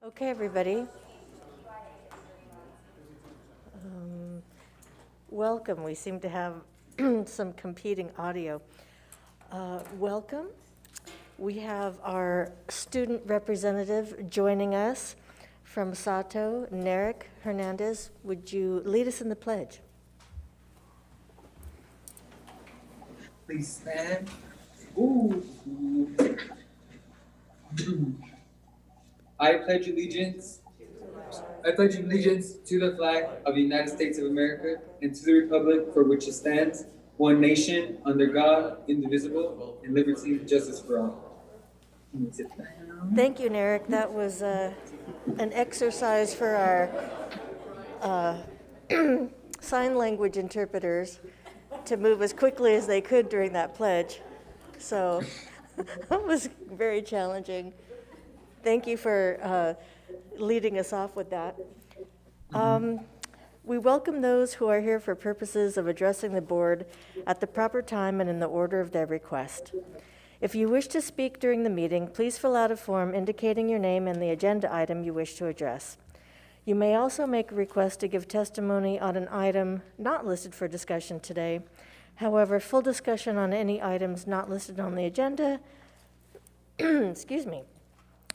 Okay, everybody. Welcome. We seem to have some competing audio. Welcome. We have our student representative joining us from Sato, Narek Hernandez. Would you lead us in the pledge? Please stand. Ooh. I pledge allegiance. I pledge allegiance to the flag of the United States of America and to the republic for which it stands, one nation, under God, indivisible, and liberty and justice for all. Thank you, Narek. That was an exercise for our sign language interpreters to move as quickly as they could during that pledge. So that was very challenging. Thank you for leading us off with that. We welcome those who are here for purposes of addressing the board at the proper time and in the order of their request. If you wish to speak during the meeting, please fill out a form indicating your name and the agenda item you wish to address. You may also make a request to give testimony on an item not listed for discussion today. However, full discussion on any items not listed on the agenda, excuse me,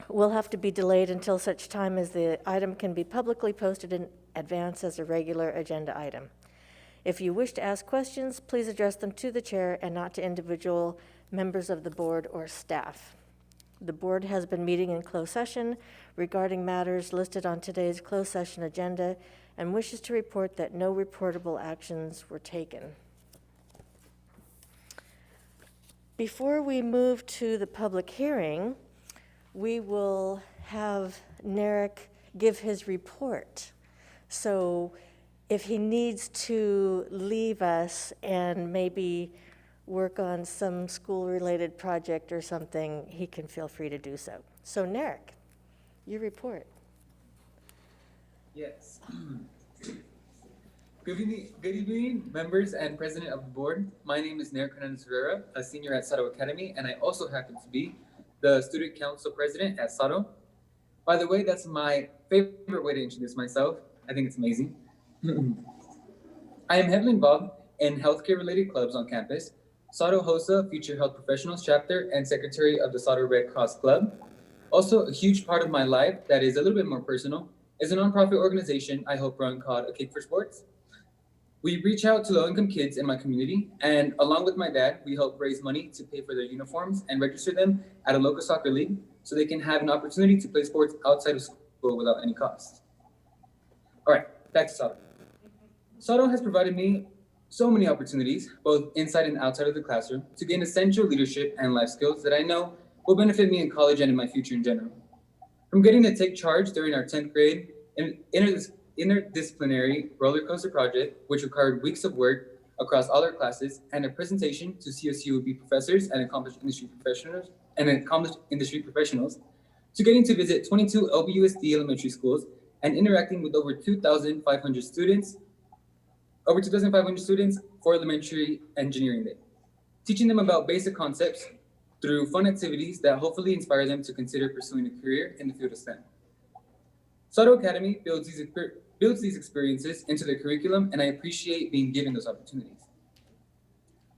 will have to be delayed until such time as the item can be publicly posted in advance as a regular agenda item. If you wish to ask questions, please address them to the chair and not to individual members of the board or staff. The board has been meeting in closed session regarding matters listed on today's closed session agenda and wishes to report that no reportable actions were taken. Before we move to the public hearing, we will have Narek give his report. So if he needs to leave us and maybe work on some school-related project or something, he can feel free to do so. So Narek, your report. Yes. Good evening, members and president of the board. My name is Narek Hernandez Herrera, a senior at Sato Academy, and I also happen to be the student council president at Sato. By the way, that's my favorite way to introduce myself. I think it's amazing. I am heavily involved in healthcare-related clubs on campus. Sato HOSA, Future Health Professionals Chapter, and secretary of the Sato Red Cross Club. Also, a huge part of my life that is a little bit more personal is a nonprofit organization I help run called A Kick for Sports. We reach out to low-income kids in my community, and along with my dad, we help raise money to pay for their uniforms and register them at a local soccer league so they can have an opportunity to play sports outside of school without any cost. All right, back to Sato. Sato has provided me so many opportunities, both inside and outside of the classroom, to gain essential leadership and life skills that I know will benefit me in college and in my future in general. From getting to take charge during our 10th grade and interdisciplinary roller coaster project, which required weeks of work across all our classes and a presentation to CSUOB professors and accomplished industry professionals, to getting to visit 22 LBUSD elementary schools and interacting with over 2,500 students for Elementary Engineering Day, teaching them about basic concepts through fun activities that hopefully inspire them to consider pursuing a career in the field of STEM. Sato Academy builds these experiences into the curriculum, and I appreciate being given those opportunities.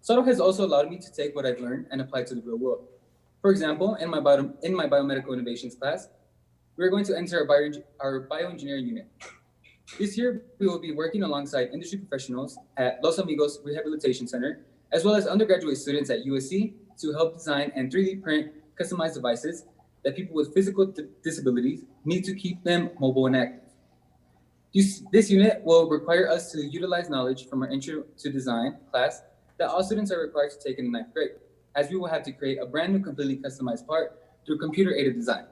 Sato has also allowed me to take what I've learned and apply it to the real world. For example, in my biomedical innovations class, we're going to enter our bioengineering unit. This year, we will be working alongside industry professionals at Los Amigos Rehabilitation Center, as well as undergraduate students at USC to help design and 3D print customized devices that people with physical disabilities need to keep them mobile and active. This unit will require us to utilize knowledge from our Intro to Design class that all students are required to take in the 9th grade, as we will have to create a brand new completely customized part through computer-aided design.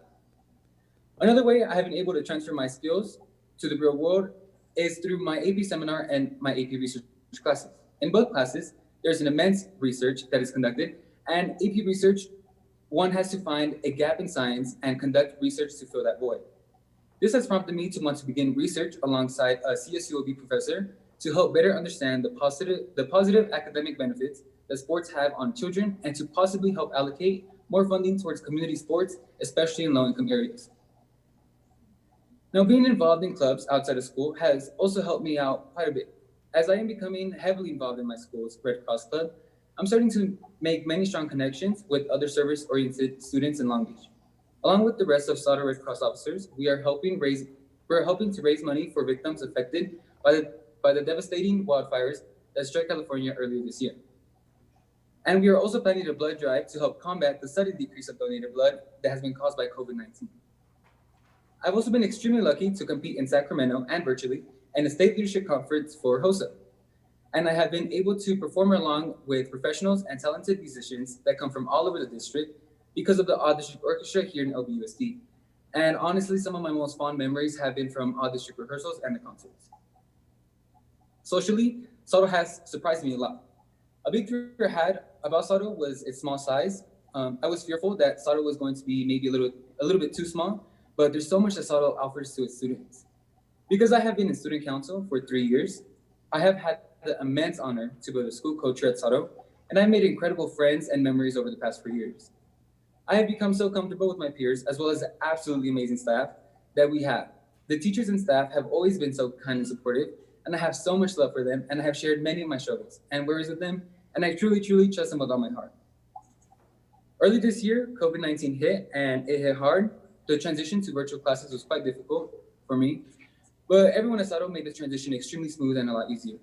Another way I have been able to transfer my skills to the real world is through my AP seminar and my AP research classes. In both classes, there's an immense research that is conducted, and AP research, one has to find a gap in science and conduct research to fill that void. This has prompted me to want to begin research alongside a CSUOB professor to help better understand the positive academic benefits that sports have on children and to possibly help allocate more funding towards community sports, especially in low-income areas. Now, being involved in clubs outside of school has also helped me out quite a bit. As I am becoming heavily involved in my school's Red Cross Club, I'm starting to make many strong connections with other service-oriented students in Long Beach. Along with the rest of Sauter Red Cross officers, we're helping to raise money for victims affected by the devastating wildfires that struck California earlier this year. And we are also planning a blood drive to help combat the sudden decrease of donated blood that has been caused by COVID-19. I've also been extremely lucky to compete in Sacramento and virtually in a state leadership conference for HOSA. And I have been able to perform along with professionals and talented musicians that come from all over the district because of the Odd District Orchestra here in LBUSD. And honestly, some of my most fond memories have been from Odd District rehearsals and the concerts. Socially, Sauter has surprised me a lot. A big fear I had about Sauter was its small size. I was fearful that Sauter was going to be maybe a little bit too small, but there's so much that Sauter offers to its students. Because I have been in student council for 3 years, I have had the immense honor to be the school co-chair at Sauter, and I've made incredible friends and memories over the past 4 years. I have become so comfortable with my peers, as well as the absolutely amazing staff that we have. The teachers and staff have always been so kind and supportive, and I have so much love for them, and I have shared many of my struggles and worries with them, and I truly, truly trust them with all my heart. Early this year, COVID-19 hit, and it hit hard. The transition to virtual classes was quite difficult for me, but everyone at Sauter made this transition extremely smooth and a lot easier.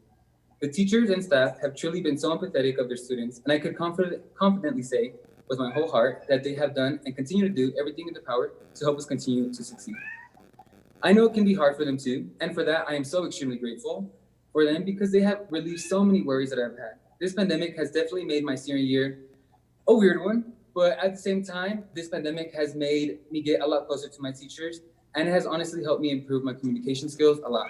The teachers and staff have truly been so empathetic of their students, and I could confidently say with my whole heart that they have done and continue to do everything in their power to help us continue to succeed. I know it can be hard for them too, and for that, I am so extremely grateful for them because they have relieved so many worries that I've had. This pandemic has definitely made my senior year a weird one, but at the same time, this pandemic has made me get a lot closer to my teachers, and it has honestly helped me improve my communication skills a lot.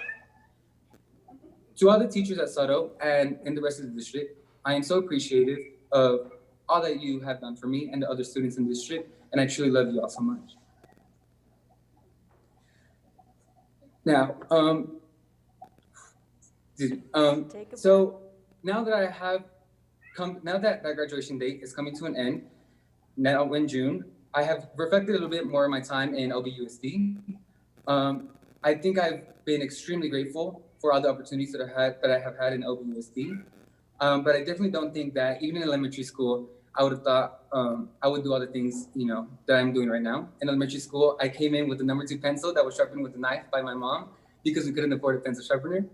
To all the teachers at Sauter and in the rest of the district, I am so appreciative of all that you have done for me and the other students in the district, and I truly love you all so much. Now, so now that that graduation date is coming to an end, now in June, I have reflected a little bit more of my time in LBUSD. I think I've been extremely grateful for all the opportunities that I have had in LBUSD. But I definitely don't think that even in elementary school, I would have thought I would do all the things, that I'm doing right now. In elementary school, I came in with a number 2 pencil that was sharpened with a knife by my mom because we couldn't afford a pencil sharpener.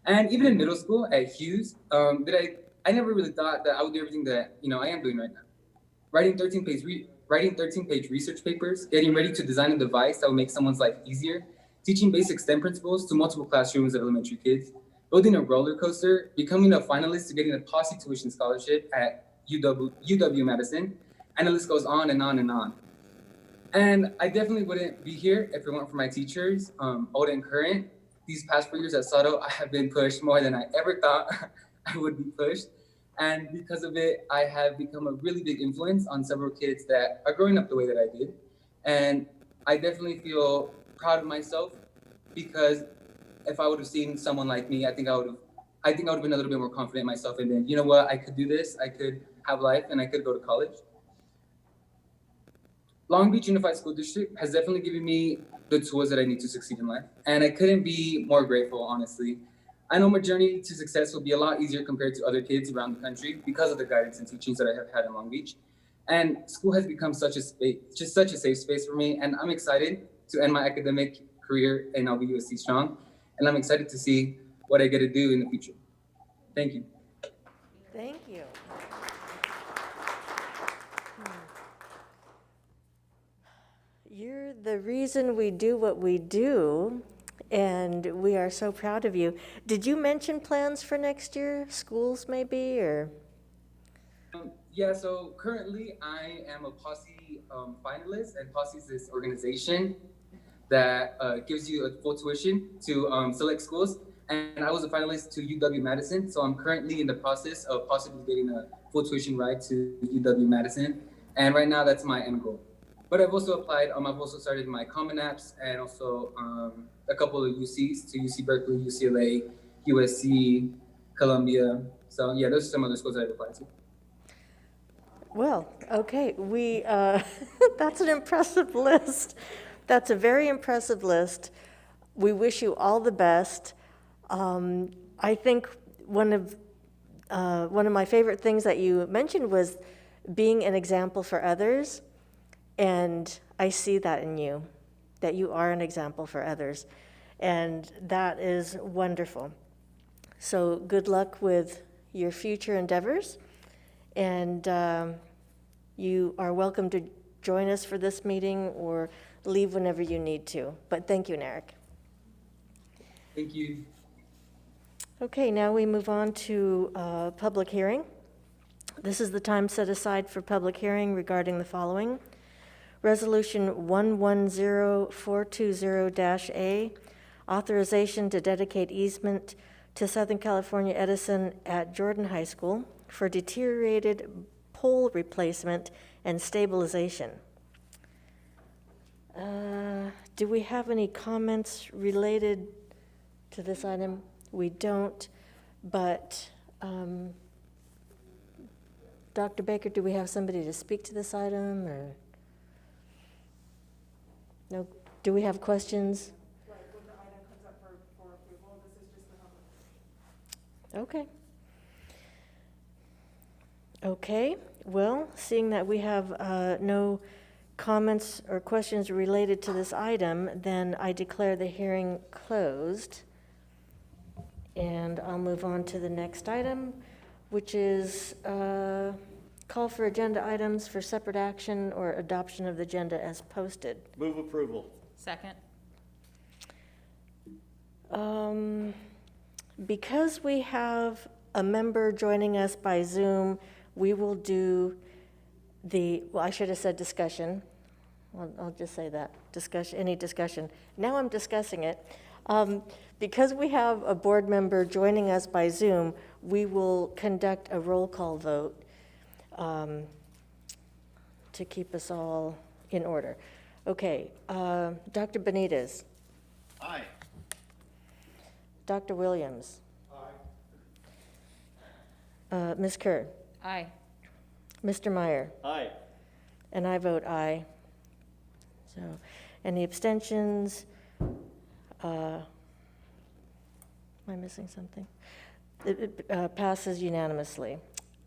And even in middle school at Hughes, I never really thought that I would do everything that, I am doing right now. Writing 13-page research papers, getting ready to design a device that will make someone's life easier, teaching basic STEM principles to multiple classrooms of elementary kids, building a roller coaster, becoming a finalist to getting a Posse tuition scholarship at UW-Madison, and the list goes on and on and on. And I definitely wouldn't be here if it weren't for my teachers, old and current. These past 4 years at Sauter, I have been pushed more than I ever thought I would be pushed. And because of it, I have become a really big influence on several kids that are growing up the way that I did. And I definitely feel proud of myself because if I would have seen someone like me, I think I would have been a little bit more confident in myself. And then, you know what, I could do this, I could have life, and I could go to college. Long Beach Unified School District has definitely given me the tools that I need to succeed in life. And I couldn't be more grateful, honestly. I know my journey to success will be a lot easier compared to other kids around the country because of the guidance and teachings that I have had in Long Beach. And school has become such a safe space for me. And I'm excited to end my academic career in LBUSD strong. And I'm excited to see what I get to do in the future. Thank you. Thank you. You're the reason we do what we do, and we are so proud of you. Did you mention plans for next year, schools maybe, or? Yeah, so currently I am a Posse finalist, and Posse is this organization that gives you a full tuition to select schools. And I was a finalist to UW-Madison, so I'm currently in the process of possibly getting a full tuition ride to UW-Madison. And right now, that's my end goal. But I've also applied, I've also started my Common Apps and also a couple of UCs to UC Berkeley, UCLA, USC, Columbia. So yeah, those are some other schools that I've applied to. Well, okay, that's an impressive list. That's a very impressive list. we wish you all the best. I think one of my favorite things that you mentioned was being an example for others, and I see that in you, that you are an example for others, and that is wonderful. So good luck with your future endeavors, and you are welcome to join us for this meeting or leave whenever you need to. But thank you, Narek. Thank you. Okay, now we move on to public hearing. This is the time set aside for public hearing regarding the following. Resolution 110420-A, authorization to dedicate easement to Southern California Edison at Jordan High School for deteriorated pole replacement and stabilization. Do we have any comments related to this item? We don't, but Dr. Baker, do we have somebody to speak to this item, or? No? Do we have questions? Right, when the item comes up for approval, this is just the public. Okay. Okay, well, seeing that we have no comments or questions related to this item, then I declare the hearing closed. And I'll move on to the next item, which is call for agenda items for separate action or adoption of the agenda as posted. Move approval. Second. Because we have a member joining us by Zoom, we will do well, I should have said discussion. I'll just say that, any discussion. Now I'm discussing it. Because we have a board member joining us by Zoom, we will conduct a roll call vote to keep us all in order. Okay, Dr. Benitez. Aye. Dr. Williams. Aye. Ms. Kerr. Aye. Mr. Meyer. Aye. And I vote aye. So, any abstentions? Am I missing something? It passes unanimously.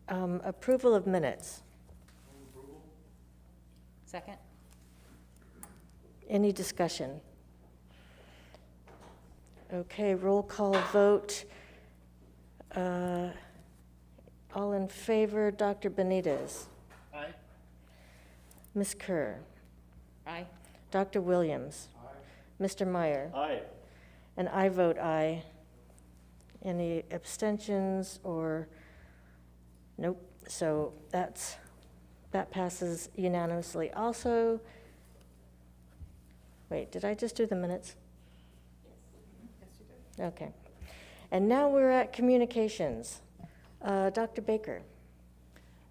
Approval of minutes. Second. Any discussion? Okay, roll call vote. All in favor, Dr. Benitez. Aye. Ms. Kerr. Aye. Dr. Williams. Aye. Mr. Meyer. Aye. And I vote aye. Any abstentions or? Nope. So that passes unanimously. Also, wait, did I just do the minutes? Yes, you did. Okay. And now we're at communications. Dr. Baker.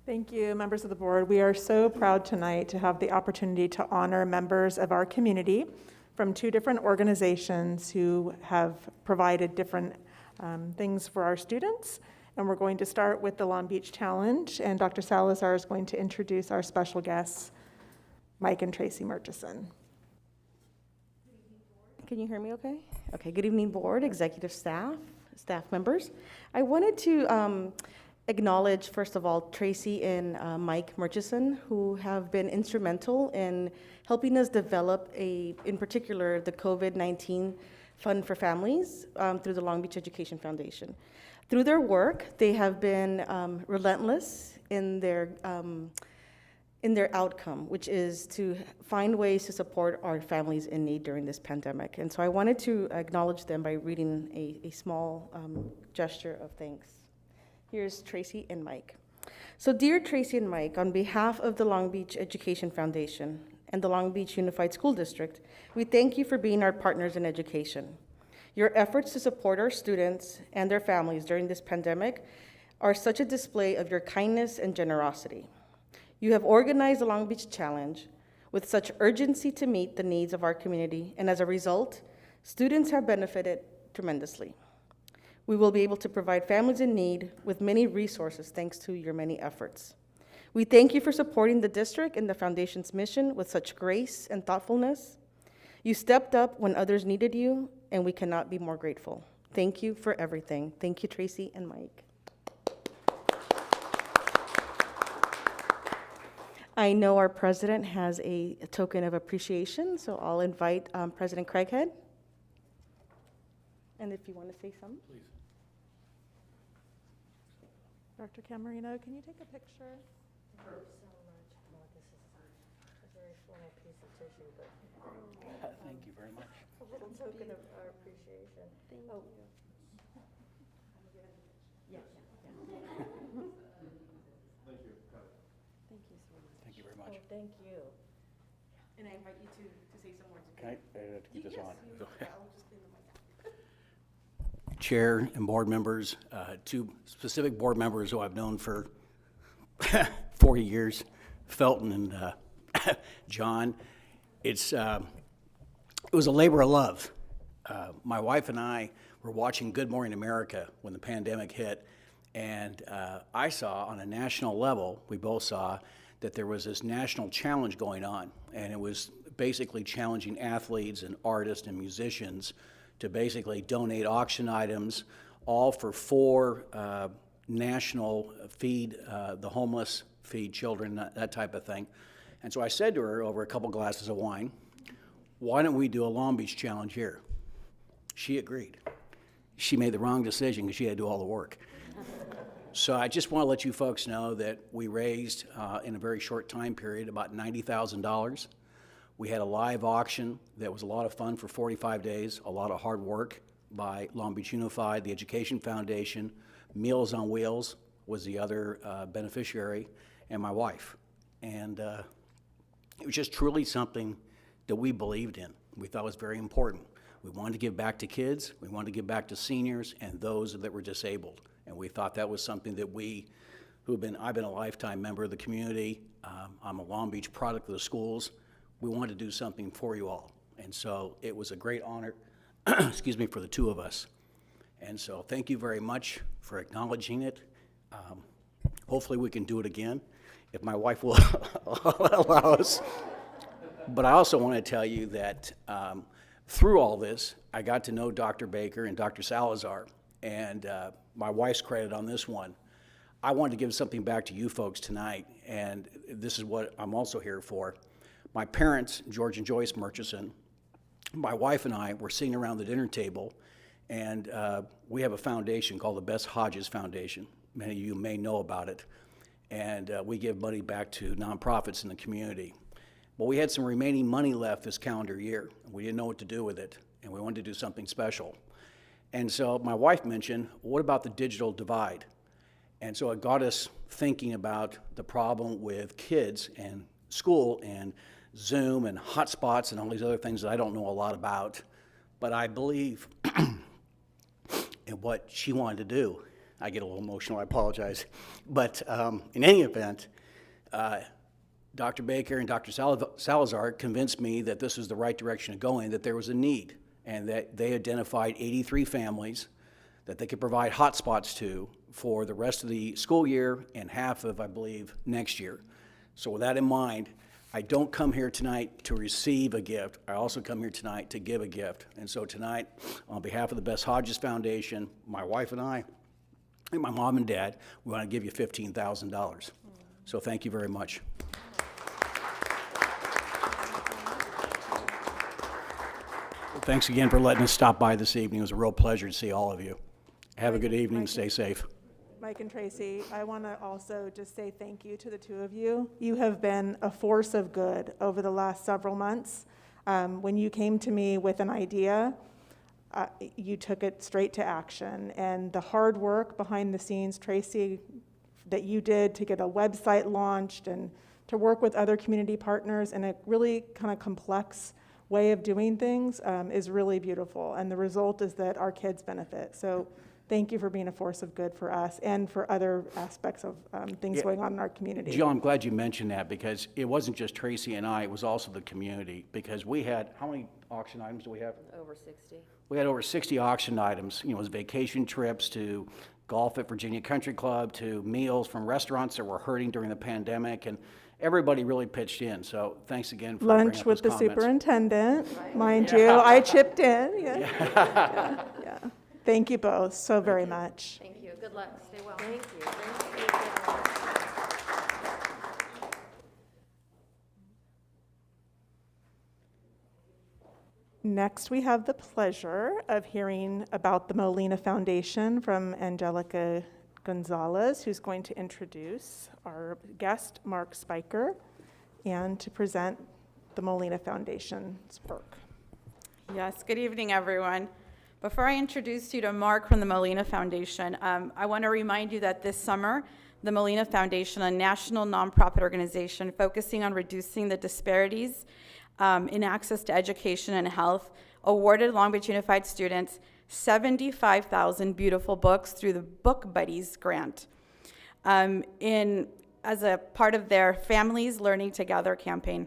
Thank you, members of the board. We are so proud tonight to have the opportunity to honor members of our community from two different organizations who have provided different things for our students. And we're going to start with the Long Beach Challenge, and Dr. Salazar is going to introduce our special guests, Mike and Tracy Murchison. Can you hear me okay? Okay, good evening, board, executive staff members. I wanted to acknowledge, first of all, Tracy and Mike Murchison, who have been instrumental in helping us develop in particular, the COVID-19 Fund for Families through the Long Beach Education Foundation. Through their work, they have been relentless in their outcome, which is to find ways to support our families in need during this pandemic. And so I wanted to acknowledge them by reading a small gesture of thanks. Here's Tracy and Mike. So dear Tracy and Mike, on behalf of the Long Beach Education Foundation and the Long Beach Unified School District, we thank you for being our partners in education. Your efforts to support our students and their families during this pandemic are such a display of your kindness and generosity. You have organized the Long Beach Challenge with such urgency to meet the needs of our community, and as a result, students have benefited tremendously. We will be able to provide families in need with many resources thanks to your many efforts. We thank you for supporting the district and the foundation's mission with such grace and thoughtfulness. You stepped up when others needed you, and we cannot be more grateful. Thank you for everything. Thank you, Tracy and Mike. I know our president has a token of appreciation, so I'll invite President Craighead. And if you want to say something. Please. Dr. Camarino, can you take a picture? Thank you very much. A little token of our appreciation. Thank you. Thank you very much. Oh, thank you. And I invite you to say some words. Can I have to keep this on? Chair and board members, two specific board members who I've known for 40 years, Felton and John. It was a labor of love. My wife and I were watching Good Morning America when the pandemic hit, and I saw on a national level, we both saw that there was this national challenge going on, and it was basically challenging athletes and artists and musicians to basically donate auction items, all for 4 national feed the homeless, feed children, that type of thing. And so I said to her over a couple glasses of wine, why don't we do a Long Beach challenge here? She agreed. She made the wrong decision because she had to do all the work. So I just want to let you folks know that we raised, in a very short time period, about $90,000. We had a live auction that was a lot of fun for 45 days, a lot of hard work by Long Beach Unified, the Education Foundation, Meals on Wheels was the other beneficiary, and my wife. And it was just truly something that we believed in. We thought was very important. We wanted to give back to kids, we wanted to give back to seniors and those that were disabled. And we thought that was something that I've been a lifetime member of the community. I'm a Long Beach product of the schools. We wanted to do something for you all. And so it was a great honor, excuse me, for the two of us. And so thank you very much for acknowledging it. Hopefully we can do it again, if my wife will allow us. But I also want to tell you that through all this, I got to know Dr. Baker and Dr. Salazar, and my wife's credit on this one. I wanted to give something back to you folks tonight, and this is what I'm also here for. My parents, George and Joyce Murchison, my wife and I were sitting around the dinner table, and we have a foundation called the Bess Hodges Foundation. Many of you may know about it. And we give money back to nonprofits in the community. But we had some remaining money left this calendar year, and we didn't know what to do with it, and we wanted to do something special. And so my wife mentioned, what about the digital divide? And so it got us thinking about the problem with kids and school and Zoom and hotspots and all these other things that I don't know a lot about, but I believe in what she wanted to do. I get a little emotional, I apologize. But in any event, Dr. Baker and Dr. Salazar convinced me that this was the right direction to go in, that there was a need, and that they identified 83 families that they could provide hotspots to for the rest of the school year and half of, I believe, next year. So with that in mind, I don't come here tonight to receive a gift. I also come here tonight to give a gift. And so tonight, on behalf of the Bess Hodges Foundation, my wife and I, and my mom and dad, we want to give you $15,000. So thank you very much. Thanks again for letting us stop by this evening. It was a real pleasure to see all of you. Have a good evening. Stay safe. Mike and Tracy, I want to also just say thank you to the two of you. You have been a force of good over the last several months. When you came to me with an idea, you took it straight to action. And the hard work behind the scenes, Tracy, that you did to get a website launched and to work with other community partners in a really kind of complex way of doing things is really beautiful. And the result is that our kids benefit. So thank you for being a force of good for us and for other aspects of things going on in our community. Jill, I'm glad you mentioned that, because it wasn't just Tracy and I, it was also the community, because we had, how many auction items do we have? Over 60. We had over 60 auction items. You know, it was vacation trips to golf at Virginia Country Club to meals from restaurants that were hurting during the pandemic. And everybody really pitched in, so thanks again for bringing Lunch up with the those comments. superintendent, mind you, I chipped in, yeah. Yeah. Thank you both so very much. Thank you. Good luck. Stay well. Thank you. Next, we have the pleasure of hearing about the Molina Foundation from Angelica Gonzalez, who's going to introduce our guest, Mark Spiker, and to present the Molina Foundation's work. Yes, good evening, everyone. Before I introduce you to Mark from the Molina Foundation, I want to remind you that this summer, the Molina Foundation, a national nonprofit organization focusing on reducing the disparities in access to education and health, awarded Long Beach Unified students 75,000 beautiful books through the Book Buddies grant as a part of their Families Learning Together campaign.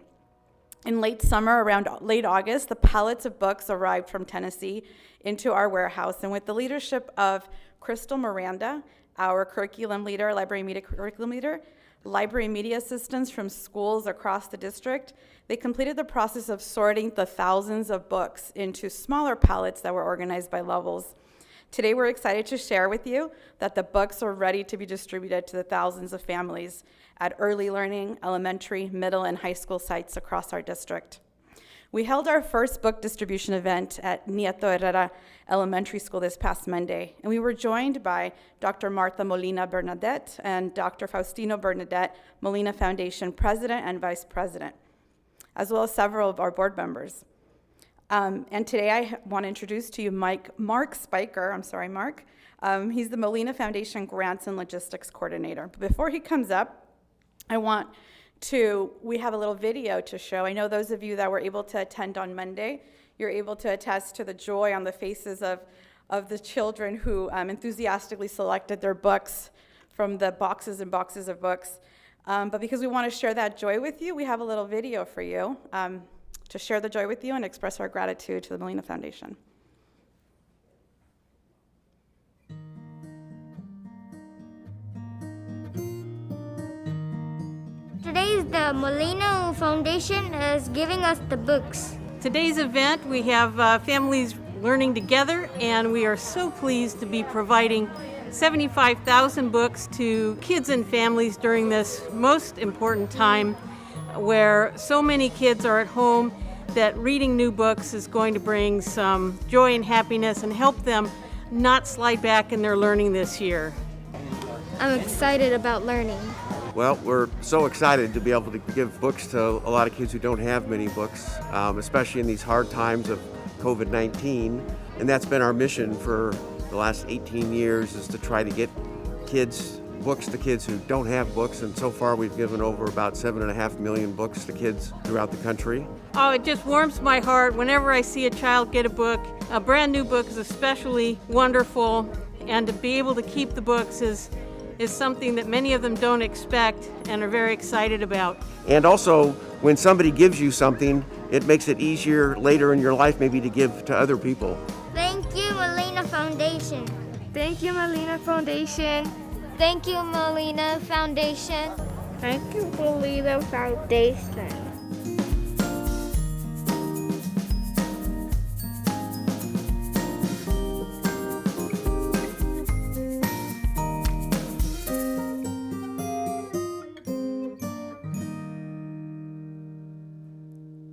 In late summer, around late August, the pallets of books arrived from Tennessee into our warehouse, and with the leadership of Crystal Miranda, our curriculum leader, library media curriculum leader, library media assistants from schools across the district, they completed the process of sorting the thousands of books into smaller pallets that were organized by levels. Today, we're excited to share with you that the books are ready to be distributed to the thousands of families at early learning, elementary, middle, and high school sites across our district. We held our first book distribution event at Nieto Herrera Elementary School this past Monday, and we were joined by Dr. Martha Molina Bernadette and Dr. Faustino Bernadette, Molina Foundation President and Vice President, as well as several of our board members. And today I want to introduce to you Mark Spiker. I'm sorry, Mark. He's the Molina Foundation Grants and Logistics Coordinator. But before he comes up, we have a little video to show. I know those of you that were able to attend on Monday, you're able to attest to the joy on the faces of the children who enthusiastically selected their books from the boxes and boxes of books. But because we want to share that joy with you, we have a little video for you to share the joy with you and express our gratitude to the Molina Foundation. Today, the Molina Foundation is giving us the books. Today's event, we have families learning together, and we are so pleased to be providing 75,000 books to kids and families during this most important time where so many kids are at home, that reading new books is going to bring some joy and happiness and help them not slide back in their learning this year. I'm excited about learning. Well, we're so excited to be able to give books to a lot of kids who don't have many books, especially in these hard times of COVID-19. And that's been our mission for the last 18 years, is to try to get books to kids who don't have books. And so far we've given over about 7.5 million books to kids throughout the country. Oh, it just warms my heart whenever I see a child get a book. A brand new book is especially wonderful, and to be able to keep the books is something that many of them don't expect and are very excited about. And also, when somebody gives you something, it makes it easier later in your life maybe to give to other people. Thank you, Molina Foundation. Thank you, Molina Foundation. Thank you, Molina Foundation. Thank you, Molina Foundation.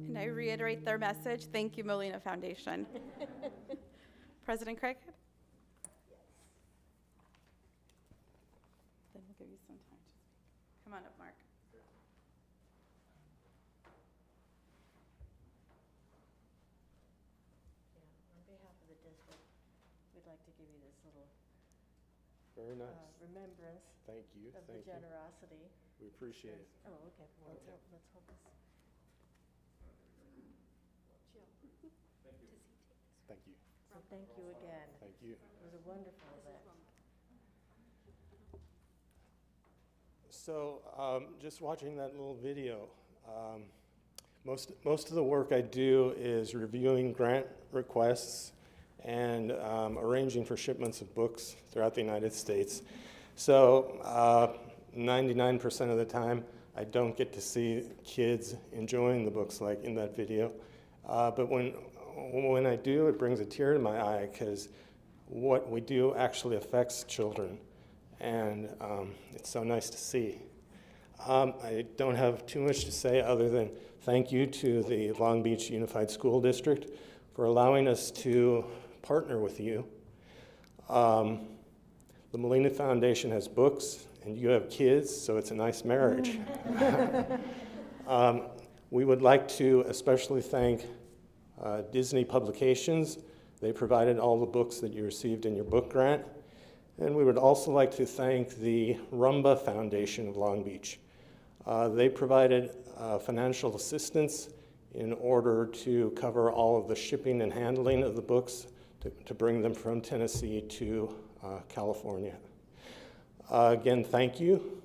And I reiterate their message. Thank you, Molina Foundation. President Craig? Then we'll give you some time to speak. Come on up, Mark. On behalf of the district, we'd like to give you this little Very nice. remembrance Thank you. of the Thank you. generosity. We appreciate it. Oh, okay. Well, Okay. let's hold this. Thank you. So thank you again. Thank you. It was a wonderful event. So, just watching that little video, most of the work I do is reviewing grant requests and arranging for shipments of books throughout the United States. So, 99% of the time, I don't get to see kids enjoying the books like in that video. But when I do, it brings a tear to my eye because what we do actually affects children. And it's so nice to see. I don't have too much to say other than thank you to the Long Beach Unified School District for allowing us to partner with you. The Molina Foundation has books, and you have kids, so it's a nice marriage. We would like to especially thank Disney Publications. They provided all the books that you received in your book grant. And we would also like to thank the Rumba Foundation of Long Beach. They provided financial assistance in order to cover all of the shipping and handling of the books to bring them from Tennessee to California. Again, thank you.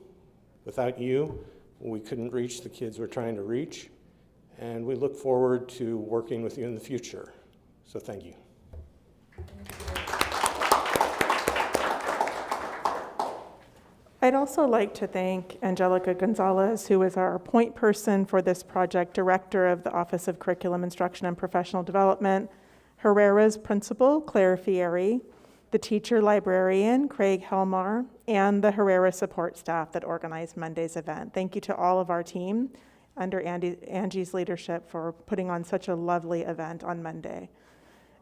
Without you, we couldn't reach the kids we're trying to reach, and we look forward to working with you in the future. So thank you. I'd also like to thank Angelica Gonzalez, who is our point person for this project, director of the Office of Curriculum Instruction and Professional Development, Herrera's principal, Claire Fieri, the teacher librarian, Craig Helmar, and the Herrera support staff that organized Monday's event. Thank you to all of our team under Angie's leadership for putting on such a lovely event on Monday.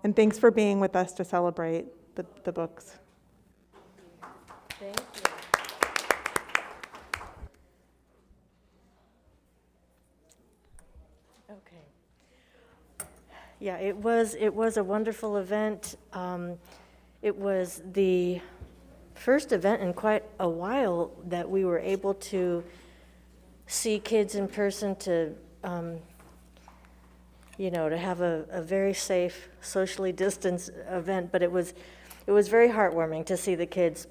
And thanks for being with us to celebrate the books. Thank you. Okay. Yeah, it was a wonderful event. It was the first event in quite a while that we were able to see kids in person, to to have a very safe, socially distanced event. But it was very heartwarming to see the kids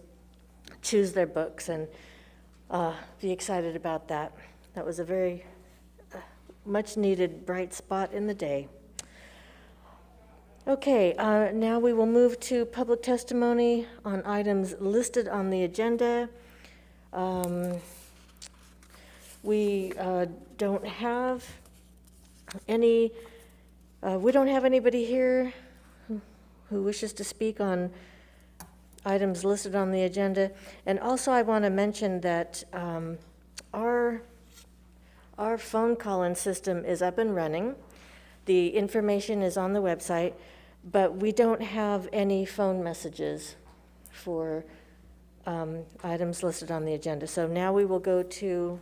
choose their books and be excited about that. That was a very much needed bright spot in the day. Okay, now we will move to public testimony on items listed on the agenda. We don't have anybody here who wishes to speak on items listed on the agenda. And also I want to mention that our phone call-in system is up and running. The information is on the website, but we don't have any phone messages for items listed on the agenda. So now we will go to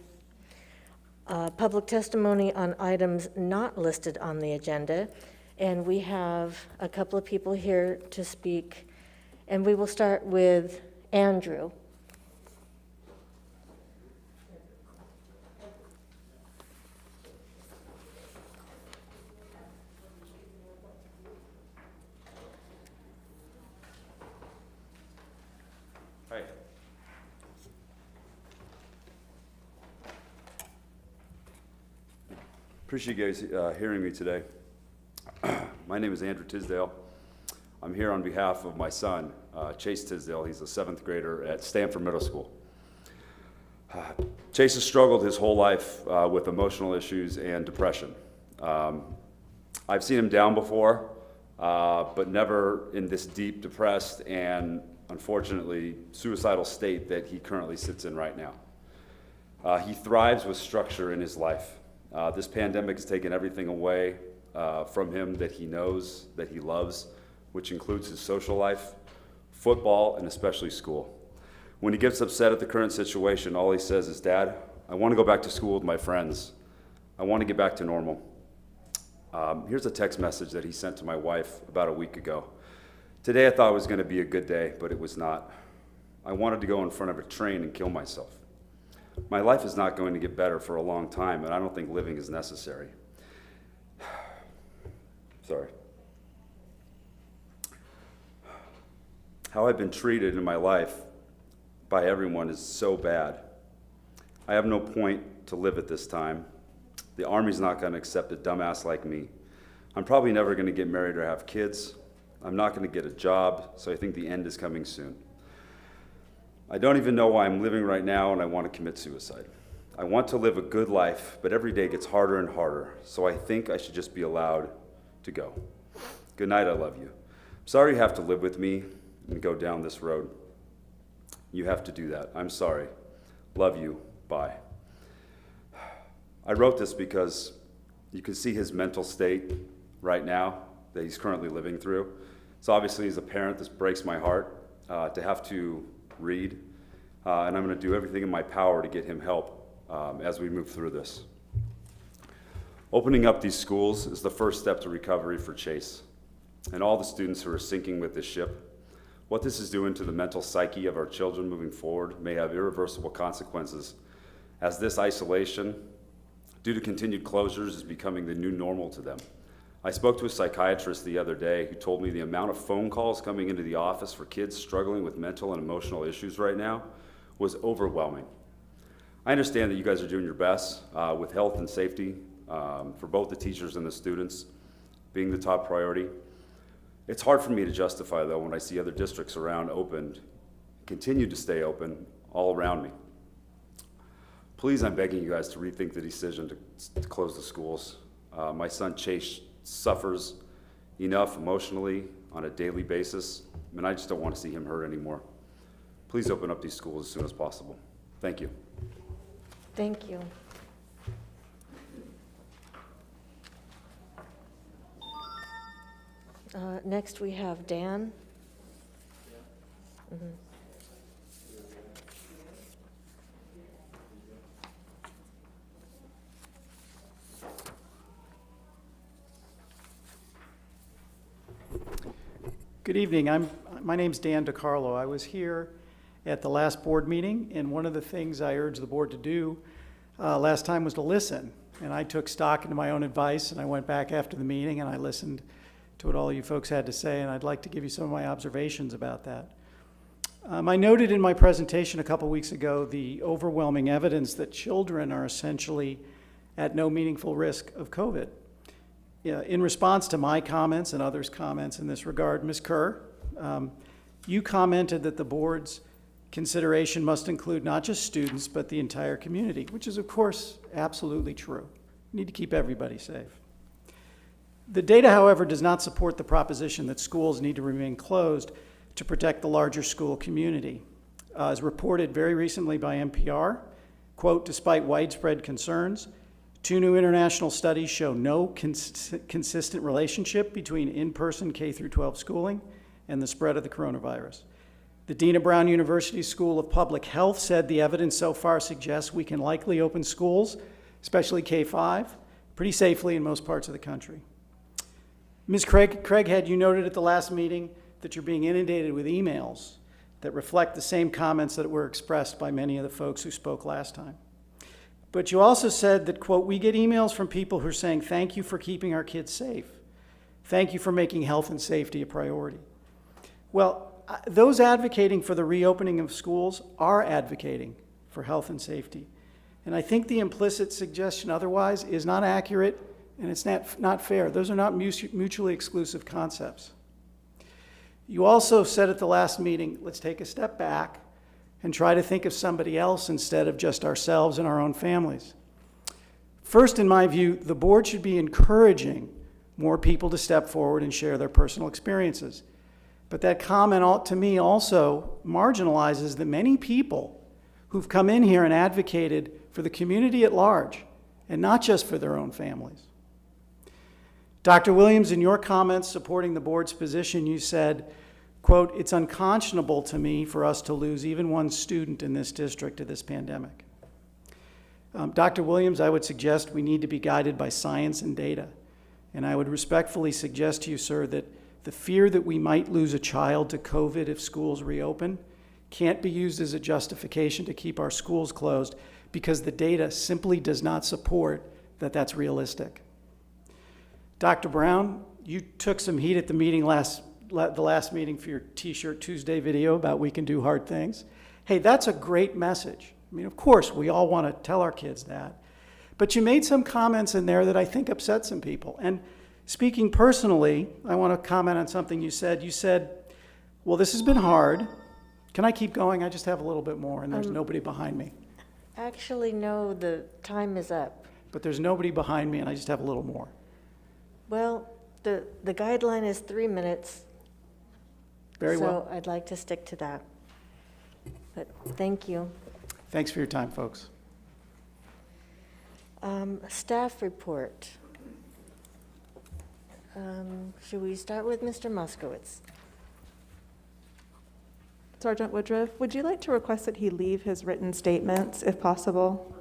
public testimony on items not listed on the agenda. And we have a couple of people here to speak. And we will start with Andrew. Hi. Appreciate you guys hearing me today. My name is Andrew Tisdale. I'm here on behalf of my son, Chase Tisdale. He's a 7th grader at Stanford Middle School. Chase has struggled his whole life with emotional issues and depression. I've seen him down before, but never in this deep, depressed, and unfortunately suicidal state that he currently sits in right now. He thrives with structure in his life. This pandemic has taken everything away from him that he knows, that he loves, which includes his social life, football, and especially school. When he gets upset at the current situation, all he says is, "Dad, I want to go back to school with my friends. I want to get back to normal." Here's a text message that he sent to my wife about a week ago. "Today I thought it was going to be a good day, but it was not. I wanted to go in front of a train and kill myself. My life is not going to get better for a long time, and I don't think living is necessary." Sorry. How I've been treated in my life by everyone is so bad. I have no point to live at this time. The Army's not going to accept a dumbass like me. I'm probably never going to get married or have kids. I'm not going to get a job, so I think the end is coming soon. I don't even know why I'm living right now, and I want to commit suicide. I want to live a good life, but every day gets harder and harder, so I think I should just be allowed to go. Good night, I love you. I'm sorry you have to live with me and go down this road. You have to do that. I'm sorry. Love you. Bye. I wrote this because you can see his mental state right now that he's currently living through. So obviously, as a parent, this breaks my heart to have to read, and I'm going to do everything in my power to get him help as we move through this. Opening up these schools is the first step to recovery for Chase and all the students who are sinking with this ship. What this is doing to the mental psyche of our children moving forward may have irreversible consequences, as this isolation, due to continued closures, is becoming the new normal to them. I spoke to a psychiatrist the other day who told me the amount of phone calls coming into the office for kids struggling with mental and emotional issues right now was overwhelming. I understand that you guys are doing your best with health and safety for both the teachers and the students being the top priority. It's hard for me to justify, though, when I see other districts around opened, continue to stay open all around me. Please, I'm begging you guys to rethink the decision to close the schools. My son Chase suffers enough emotionally on a daily basis, and I just don't want to see him hurt anymore. Please open up these schools as soon as possible. Thank you. Thank you. Next, we have Dan. Mhm. Good evening. My name's Dan DiCarlo. I was here at the last board meeting, and one of the things I urged the board to do last time was to listen. And I took stock into my own advice, and I went back after the meeting, and I listened to what all you folks had to say, and I'd like to give you some of my observations about that. I noted in my presentation a couple weeks ago the overwhelming evidence that children are essentially at no meaningful risk of COVID. In response to my comments and others' comments in this regard, Ms. Kerr, you commented that the board's consideration must include not just students, but the entire community, which is, of course, absolutely true. We need to keep everybody safe. The data, however, does not support the proposition that schools need to remain closed to protect the larger school community. As reported very recently by NPR, quote, despite widespread concerns, 2 new international studies show no consistent relationship between in-person K-12 schooling and the spread of the coronavirus. The Dina Brown University School of Public Health said the evidence so far suggests we can likely open schools, especially K-5, pretty safely in most parts of the country. Ms. Craighead, you noted at the last meeting that you're being inundated with emails that reflect the same comments that were expressed by many of the folks who spoke last time. But you also said that, quote, we get emails from people who are saying, thank you for keeping our kids safe. Thank you for making health and safety a priority. Well, those advocating for the reopening of schools are advocating for health and safety. And I think the implicit suggestion otherwise is not accurate, and it's not fair. Those are not mutually exclusive concepts. You also said at the last meeting, let's take a step back and try to think of somebody else instead of just ourselves and our own families. First, in my view, the board should be encouraging more people to step forward and share their personal experiences. But that comment, to me, also marginalizes the many people who've come in here and advocated for the community at large, and not just for their own families. Dr. Williams, in your comments supporting the board's position, you said, quote, it's unconscionable to me for us to lose even one student in this district to this pandemic. Dr. Williams, I would suggest we need to be guided by science and data. And I would respectfully suggest to you, sir, that the fear that we might lose a child to COVID if schools reopen can't be used as a justification to keep our schools closed, because the data simply does not support that that's realistic. Dr. Brown, you took some heat at the meeting the last meeting for your T-shirt Tuesday video about we can do hard things. Hey, that's a great message. I mean, of course, we all want to tell our kids that. But you made some comments in there that I think upset some people. And speaking personally, I want to comment on something you said. You said, well, this has been hard. Can I keep going? I just have a little bit more, and there's nobody behind me. Actually, no, the time is up. But there's nobody behind me, and I just have a little more. Well, the guideline is 3 minutes. Very well. So I'd like to stick to that. But thank you. Thanks for your time, folks. Staff report. Should we start with Mr. Moskowitz? Sergeant Woodruff, would you like to request that he leave his written statements if possible?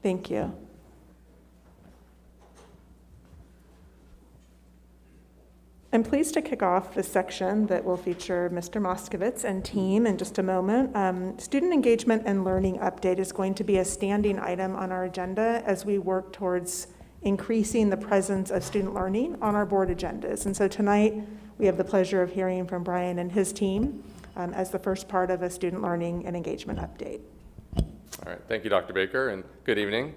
Thank you. I'm pleased to kick off this section that will feature Mr. Moskowitz and team in just a moment. Student engagement and learning update is going to be a standing item on our agenda as we work towards increasing the presence of student learning on our board agendas. And so tonight, we have the pleasure of hearing from Brian and his team as the first part of a student learning and engagement update. All right, thank you, Dr. Baker, and good evening.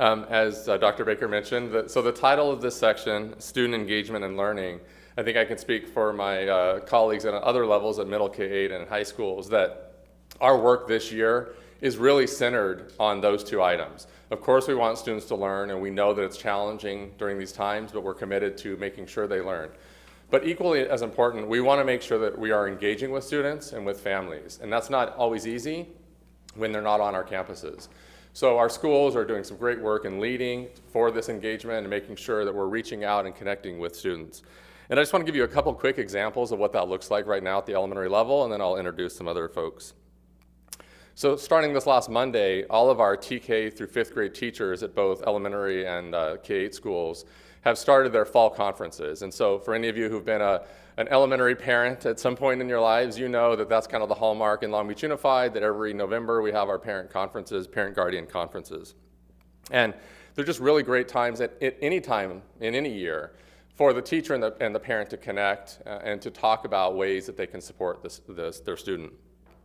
As Dr. Baker mentioned, so the title of this section, Student Engagement and Learning, I think I can speak for my colleagues at other levels at middle K-8 and high schools that our work this year is really centered on those two items. Of course, we want students to learn, and we know that it's challenging during these times, but we're committed to making sure they learn. But equally as important, we want to make sure that we are engaging with students and with families, and that's not always easy when they're not on our campuses. So our schools are doing some great work in leading for this engagement and making sure that we're reaching out and connecting with students. And I just want to give you a couple quick examples of what that looks like right now at the elementary level, and then I'll introduce some other folks. So starting this last Monday, all of our TK through 5th grade teachers at both elementary and K-8 schools have started their fall conferences. And so for any of you who've been an elementary parent at some point in your lives, you know that that's kind of the hallmark in Long Beach Unified, that every November we have our parent conferences, parent guardian conferences. And they're just really great times at any time in any year for the teacher and the parent to connect and to talk about ways that they can support their student.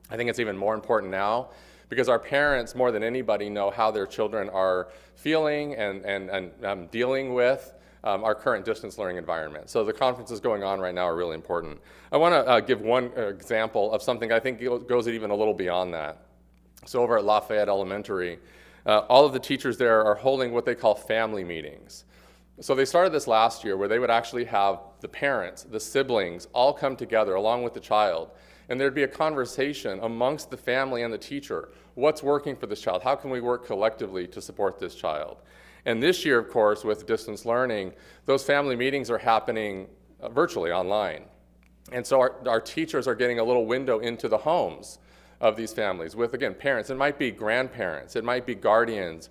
I think it's even more important now because our parents, more than anybody, know how their children are feeling and dealing with our current distance learning environment. So the conferences going on right now are really important. I want to give one example of something I think goes even a little beyond that. So over at Lafayette Elementary, all of the teachers there are holding what they call family meetings. So they started this last year where they would actually have the parents, the siblings, all come together along with the child. And there'd be a conversation amongst the family and the teacher. What's working for this child? How can we work collectively to support this child? And this year, of course, with distance learning, those family meetings are happening virtually online. And so our teachers are getting a little window into the homes of these families with, again, parents. It might be grandparents. It might be guardians.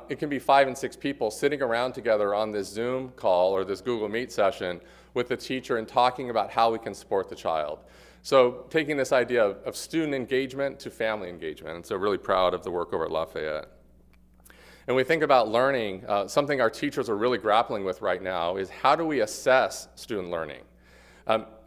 It can be 5 and 6 people sitting around together on this Zoom call or this Google Meet session with the teacher and talking about how we can support the child. So taking this idea of student engagement to family engagement. And so really proud of the work over at Lafayette. And we think about learning, something our teachers are really grappling with right now is how do we assess student learning?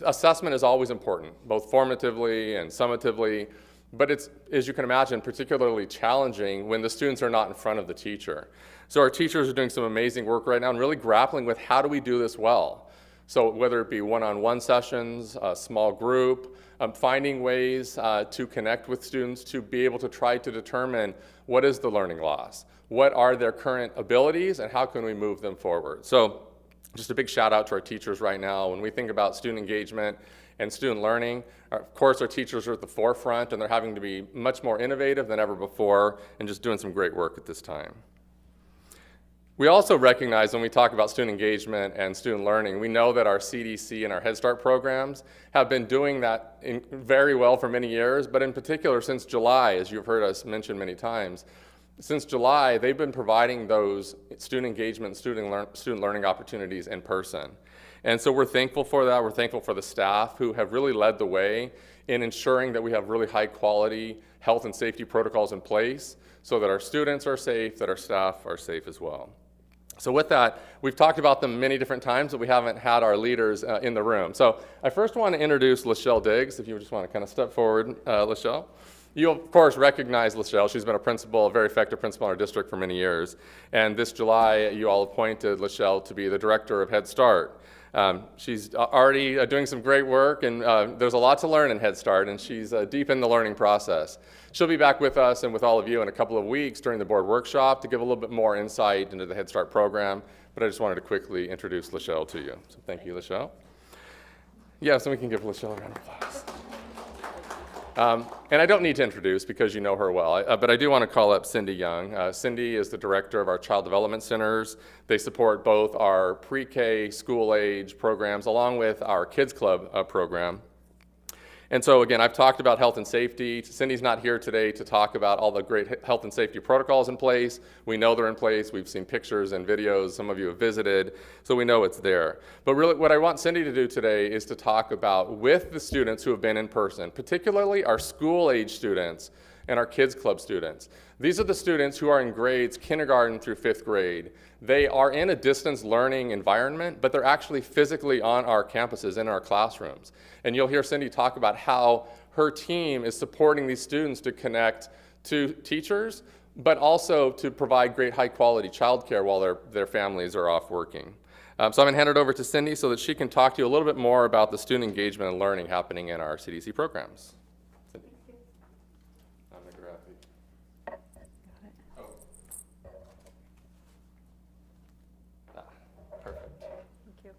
Assessment is always important, both formatively and summatively, but it's, as you can imagine, particularly challenging when the students are not in front of the teacher. So our teachers are doing some amazing work right now and really grappling with how do we do this well? So whether it be one-on-one sessions, a small group, finding ways to connect with students to be able to try to determine what is the learning loss, what are their current abilities, and how can we move them forward. So just a big shout out to our teachers right now. When we think about student engagement and student learning, of course our teachers are at the forefront and they're having to be much more innovative than ever before and just doing some great work at this time. We also recognize when we talk about student engagement and student learning, we know that our CDC and our Head Start programs have been doing that very well for many years, but in particular since July, as you've heard us mention many times, since July, they've been providing those student engagement, student learning opportunities in person. And so we're thankful for that. We're thankful for the staff who have really led the way in ensuring that we have really high quality health and safety protocols in place so that our students are safe, that our staff are safe as well. So with that, we've talked about them many different times, but we haven't had our leaders in the room. So I first want to introduce Lachelle Diggs, if you just want to kind of step forward, Lachelle. You'll, of course, recognize Lachelle. She's been a principal, a very effective principal in our district for many years. And this July, you all appointed Lachelle to be the director of Head Start. She's already doing some great work, and there's a lot to learn in Head Start, and she's deep in the learning process. She'll be back with us and with all of you in a couple of weeks during the board workshop to give a little bit more insight into the Head Start program, but I just wanted to quickly introduce Lachelle to you. So thank you, Lachelle. Yes, and we can give Lachelle a round of applause. And I don't need to introduce because you know her well, but I do want to call up Cindy Young. Cindy is the director of our Child Development Centers. They support both our pre-K school age programs along with our Kids Club program. And so again, I've talked about health and safety. Cindy's not here today to talk about all the great health and safety protocols in place. We know they're in place. We've seen pictures and videos. Some of you have visited, so we know it's there. But really what I want Cindy to do today is to talk about with the students who have been in person, particularly our school age students and our Kids Club students. These are the students who are in grades kindergarten through 5th grade. They are in a distance learning environment, but they're actually physically on our campuses, in our classrooms. And you'll hear Cindy talk about how her team is supporting these students to connect to teachers, but also to provide great high quality childcare while their families are off working. So I'm gonna hand it over to Cindy so that she can talk to you a little bit more about the student engagement and learning happening in our CDC programs. Cindy. I'm gonna grab the. Oh. Perfect. Thank you.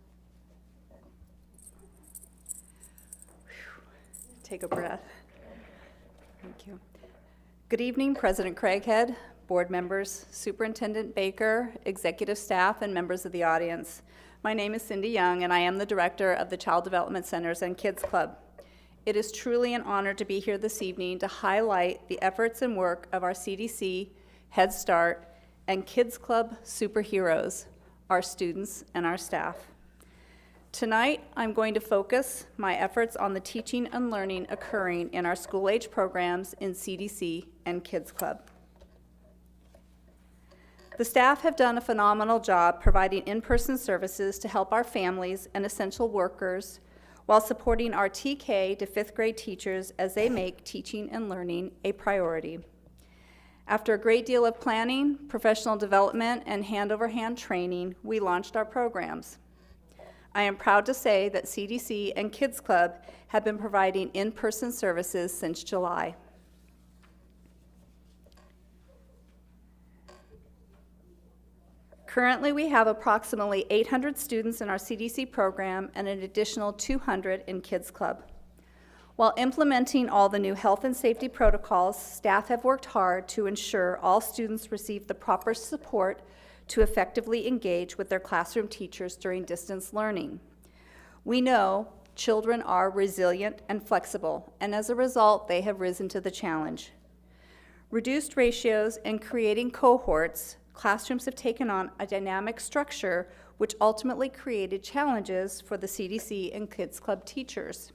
Take a breath. Thank you. Good evening, President Craighead, board members, Superintendent Baker, executive staff, and members of the audience. My name is Cindy Young, and I am the director of the Child Development Centers and Kids Club. It is truly an honor to be here this evening to highlight the efforts and work of our CDC, Head Start, and Kids Club superheroes, our students and our staff. Tonight, I'm going to focus my efforts on the teaching and learning occurring in our school-age programs in CDC and Kids Club. The staff have done a phenomenal job providing in-person services to help our families and essential workers while supporting our TK to 5th grade teachers as they make teaching and learning a priority. After a great deal of planning, professional development, and hand-over-hand training, we launched our programs. I am proud to say that CDC and Kids Club have been providing in-person services since July. Currently, we have approximately 800 students in our CDC program and an additional 200 in Kids Club. While implementing all the new health and safety protocols, staff have worked hard to ensure all students receive the proper support to effectively engage with their classroom teachers during distance learning. We know children are resilient and flexible, and as a result, they have risen to the challenge. Reduced ratios and creating cohorts, classrooms have taken on a dynamic structure which ultimately created challenges for the CDC and Kids Club teachers.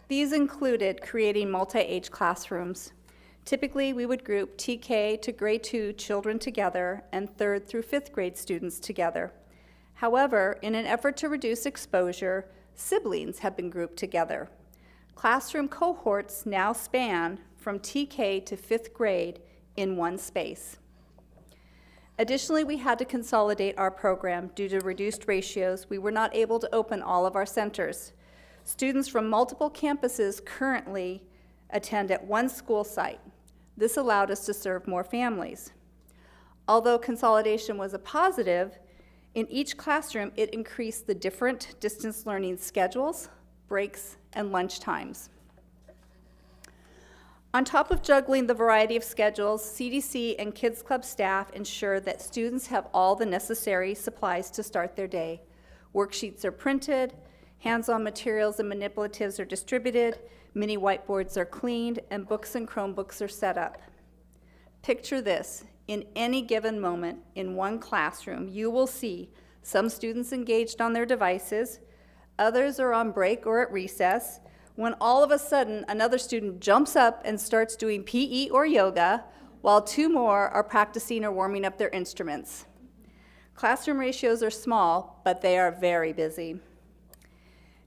These included creating multi-age classrooms. Typically, we would group TK to grade 2 children together and 3rd through 5th grade students together. However, in an effort to reduce exposure, siblings have been grouped together. Classroom cohorts now span from TK to 5th grade in one space. Additionally, we had to consolidate our program due to reduced ratios. We were not able to open all of our centers. Students from multiple campuses currently attend at one school site. This allowed us to serve more families. Although consolidation was a positive, in each classroom it increased the different distance learning schedules, breaks, and lunch times. On top of juggling the variety of schedules, CDC and Kids Club staff ensure that students have all the necessary supplies to start their day. Worksheets are printed, hands-on materials and manipulatives are distributed, mini whiteboards are cleaned, and books and Chromebooks are set up. Picture this. In any given moment in one classroom, you will see some students engaged on their devices, others are on break or at recess, when all of a sudden another student jumps up and starts doing PE or yoga, while 2 more are practicing or warming up their instruments. Classroom ratios are small, but they are very busy.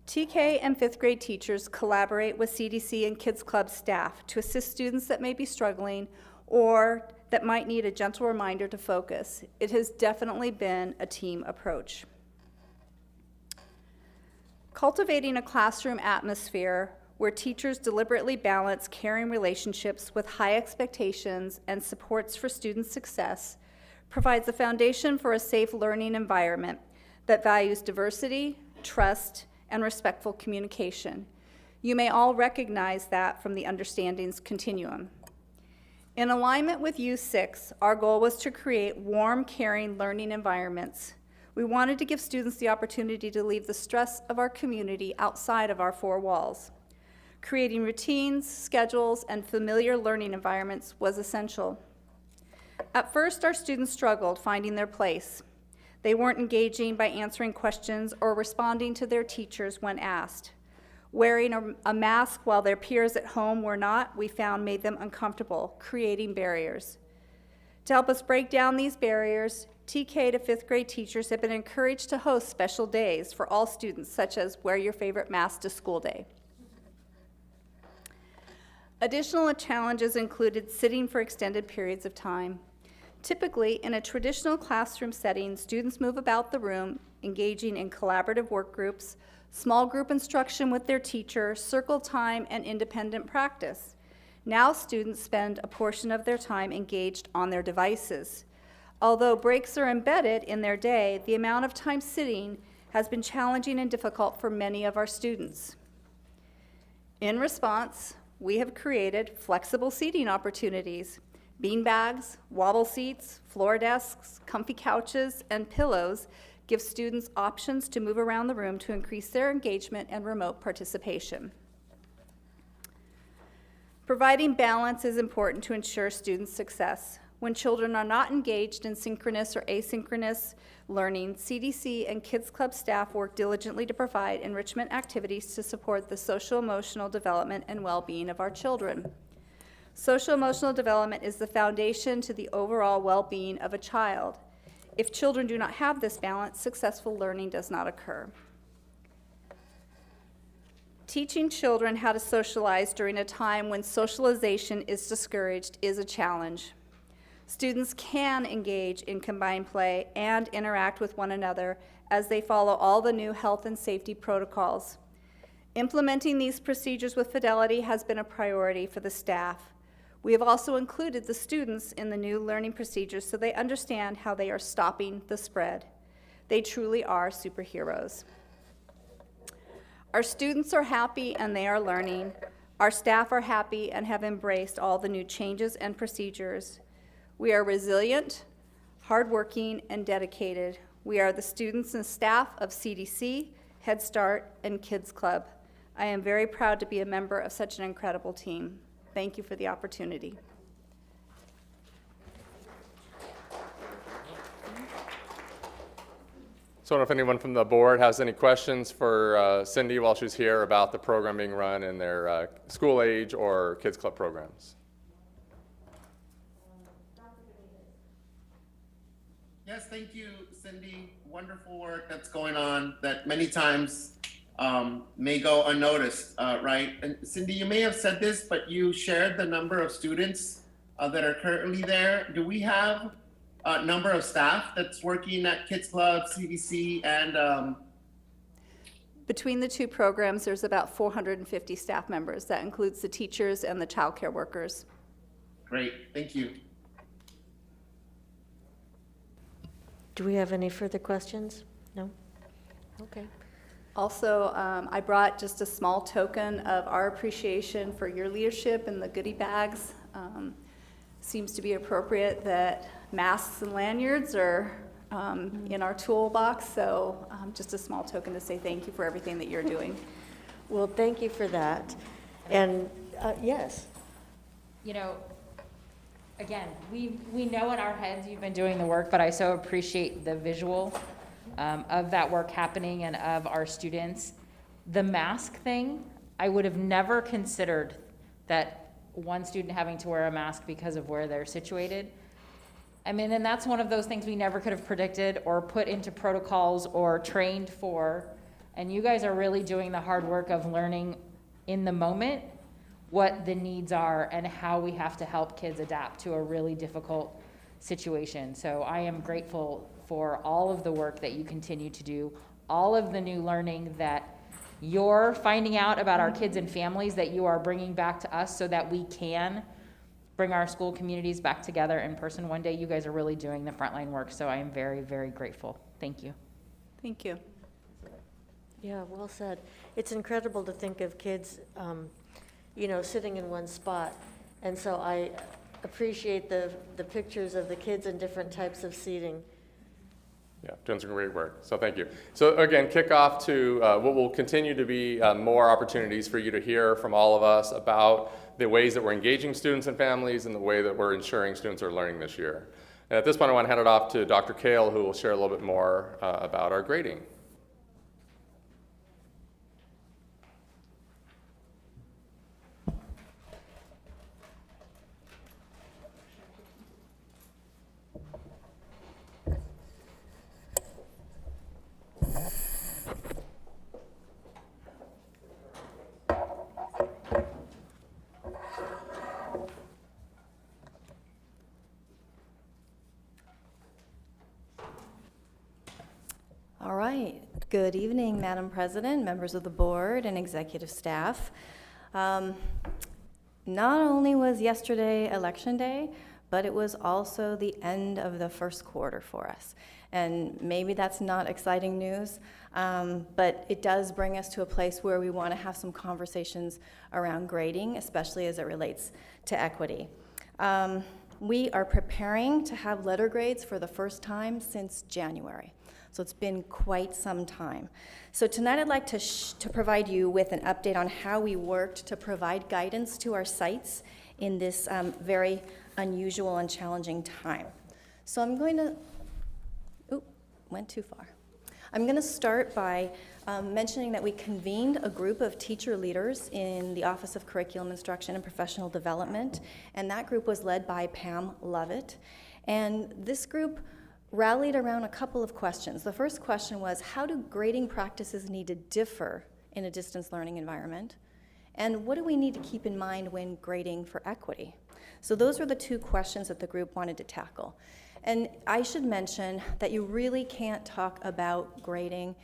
TK and 5th grade teachers collaborate with CDC and Kids Club staff to assist students that may be struggling or that might need a gentle reminder to focus. It has definitely been a team approach. Cultivating a classroom atmosphere where teachers deliberately balance caring relationships with high expectations and supports for student success provides a foundation for a safe learning environment that values diversity, trust, and respectful communication. You may all recognize that from the Understandings Continuum. In alignment with U6, our goal was to create warm, caring learning environments. We wanted to give students the opportunity to leave the stress of our community outside of our four walls. Creating routines, schedules, and familiar learning environments was essential. At first, our students struggled finding their place. They weren't engaging by answering questions or responding to their teachers when asked. Wearing a mask while their peers at home were not, we found made them uncomfortable, creating barriers. To help us break down these barriers, TK to 5th grade teachers have been encouraged to host special days for all students, such as Wear Your Favorite Mask to School Day. Additional challenges included sitting for extended periods of time. Typically, in a traditional classroom setting, students move about the room, engaging in collaborative work groups, small group instruction with their teacher, circle time, and independent practice. Now students spend a portion of their time engaged on their devices. Although breaks are embedded in their day, the amount of time sitting has been challenging and difficult for many of our students. In response, we have created flexible seating opportunities. Beanbags, wobble seats, floor desks, comfy couches, and pillows give students options to move around the room to increase their engagement and remote participation. Providing balance is important to ensure student success. When children are not engaged in synchronous or asynchronous learning, CDC and Kids Club staff work diligently to provide enrichment activities to support the social-emotional development and well-being of our children. Social-emotional development is the foundation to the overall well-being of a child. If children do not have this balance, successful learning does not occur. Teaching children how to socialize during a time when socialization is discouraged is a challenge. Students can engage in combined play and interact with one another as they follow all the new health and safety protocols. Implementing these procedures with fidelity has been a priority for the staff. We have also included the students in the new learning procedures so they understand how they are stopping the spread. They truly are superheroes. Our students are happy and they are learning. Our staff are happy and have embraced all the new changes and procedures. We are resilient, hardworking, and dedicated. We are the students and staff of CDC, Head Start, and Kids Club. I am very proud to be a member of such an incredible team. Thank you for the opportunity. So I don't know if anyone from the board has any questions for Cindy while she's here about the program being run in their school age or Kids Club programs. Yes, thank you, Cindy. Wonderful work that's going on that many times may go unnoticed, right? And Cindy, you may have said this, but you shared the number of students that are currently there. Do we have a number of staff that's working at Kids Club, CDC, and Between the two programs, there's about 450 staff members. That includes the teachers and the childcare workers. Great, thank you. Do we have any further questions? No? Okay. Also, I brought just a small token of our appreciation for your leadership in the goodie bags. Seems to be appropriate that masks and lanyards are in our toolbox, so just a small token to say thank you for everything that you're doing. Well, thank you for that. And yes. You know, again, we know in our heads you've been doing the work, but I so appreciate the visual of that work happening and of our students. The mask thing, I would have never considered that one student having to wear a mask because of where they're situated. I mean, and that's one of those things we never could have predicted or put into protocols or trained for. And you guys are really doing the hard work of learning in the moment what the needs are and how we have to help kids adapt to a really difficult situation. So I am grateful for all of the work that you continue to do, all of the new learning that you're finding out about our kids and families that you are bringing back to us so that we can bring our school communities back together in person one day. You guys are really doing the frontline work, so I am very, very grateful. Thank you. Thank you. Yeah, well said. It's incredible to think of kids, sitting in one spot. And so I appreciate the pictures of the kids in different types of seating. Yeah, doing some great work. So thank you. So again, kick off to what will continue to be more opportunities for you to hear from all of us about the ways that we're engaging students and families and the way that we're ensuring students are learning this year. And at this point, I want to hand it off to Dr. Kale, who will share a little bit more about our grading. All right. Good evening, Madam President, members of the board, and executive staff. Not only was yesterday Election Day, but it was also the end of the first quarter for us. And maybe that's not exciting news, but it does bring us to a place where we want to have some conversations around grading, especially as it relates to equity. We are preparing to have letter grades for the first time since January. So it's been quite some time. So tonight I'd like to provide you with an update on how we worked to provide guidance to our sites in this very unusual and challenging time. So I'm going to, went too far. I'm going to start by mentioning that we convened a group of teacher leaders in the Office of Curriculum Instruction and Professional Development, and that group was led by Pam Lovett. And this group rallied around a couple of questions. The first question was, how do grading practices need to differ in a distance learning environment? And what do we need to keep in mind when grading for equity? So those were the two questions that the group wanted to tackle. And I should mention that you really can't talk about grading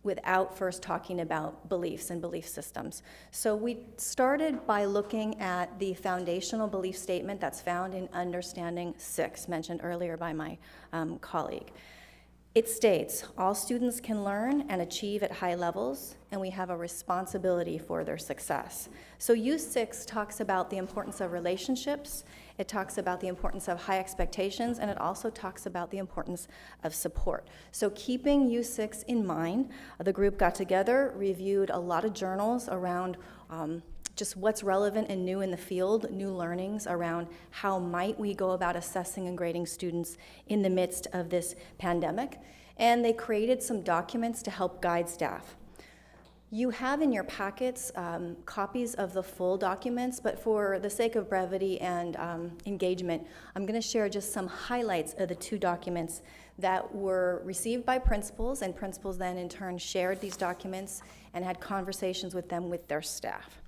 without first talking about beliefs and belief systems. So we started by looking at the foundational belief statement that's found in Understanding 6, mentioned earlier by my colleague. It states, all students can learn and achieve at high levels, and we have a responsibility for their success. So U6 talks about the importance of relationships, it talks about the importance of high expectations, and it also talks about the importance of support. So keeping U6 in mind, the group got together, reviewed a lot of journals around just what's relevant and new in the field, new learnings around how might we go about assessing and grading students in the midst of this pandemic. And they created some documents to help guide staff. You have in your packets copies of the full documents, but for the sake of brevity and engagement, I'm going to share just some highlights of the two documents that were received by principals, and principals then in turn shared these documents and had conversations with them with their staff.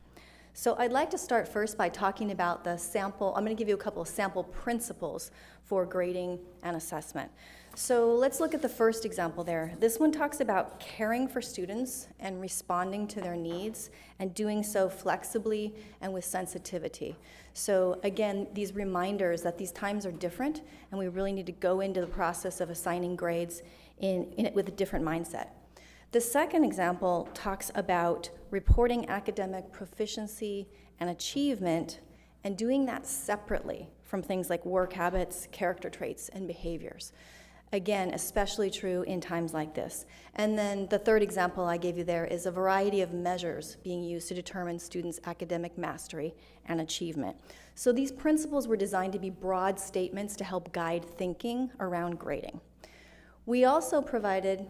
So I'd like to start first by talking about the sample. I'm going to give you a couple of sample principles for grading and assessment. So let's look at the first example there. This one talks about caring for students and responding to their needs and doing so flexibly and with sensitivity. So again, these reminders that these times are different and we really need to go into the process of assigning grades in it with a different mindset. The second example talks about reporting academic proficiency and achievement and doing that separately from things like work habits, character traits, and behaviors. Again, especially true in times like this. And then the third example I gave you there is a variety of measures being used to determine students' academic mastery and achievement. So these principles were designed to be broad statements to help guide thinking around grading. We also provided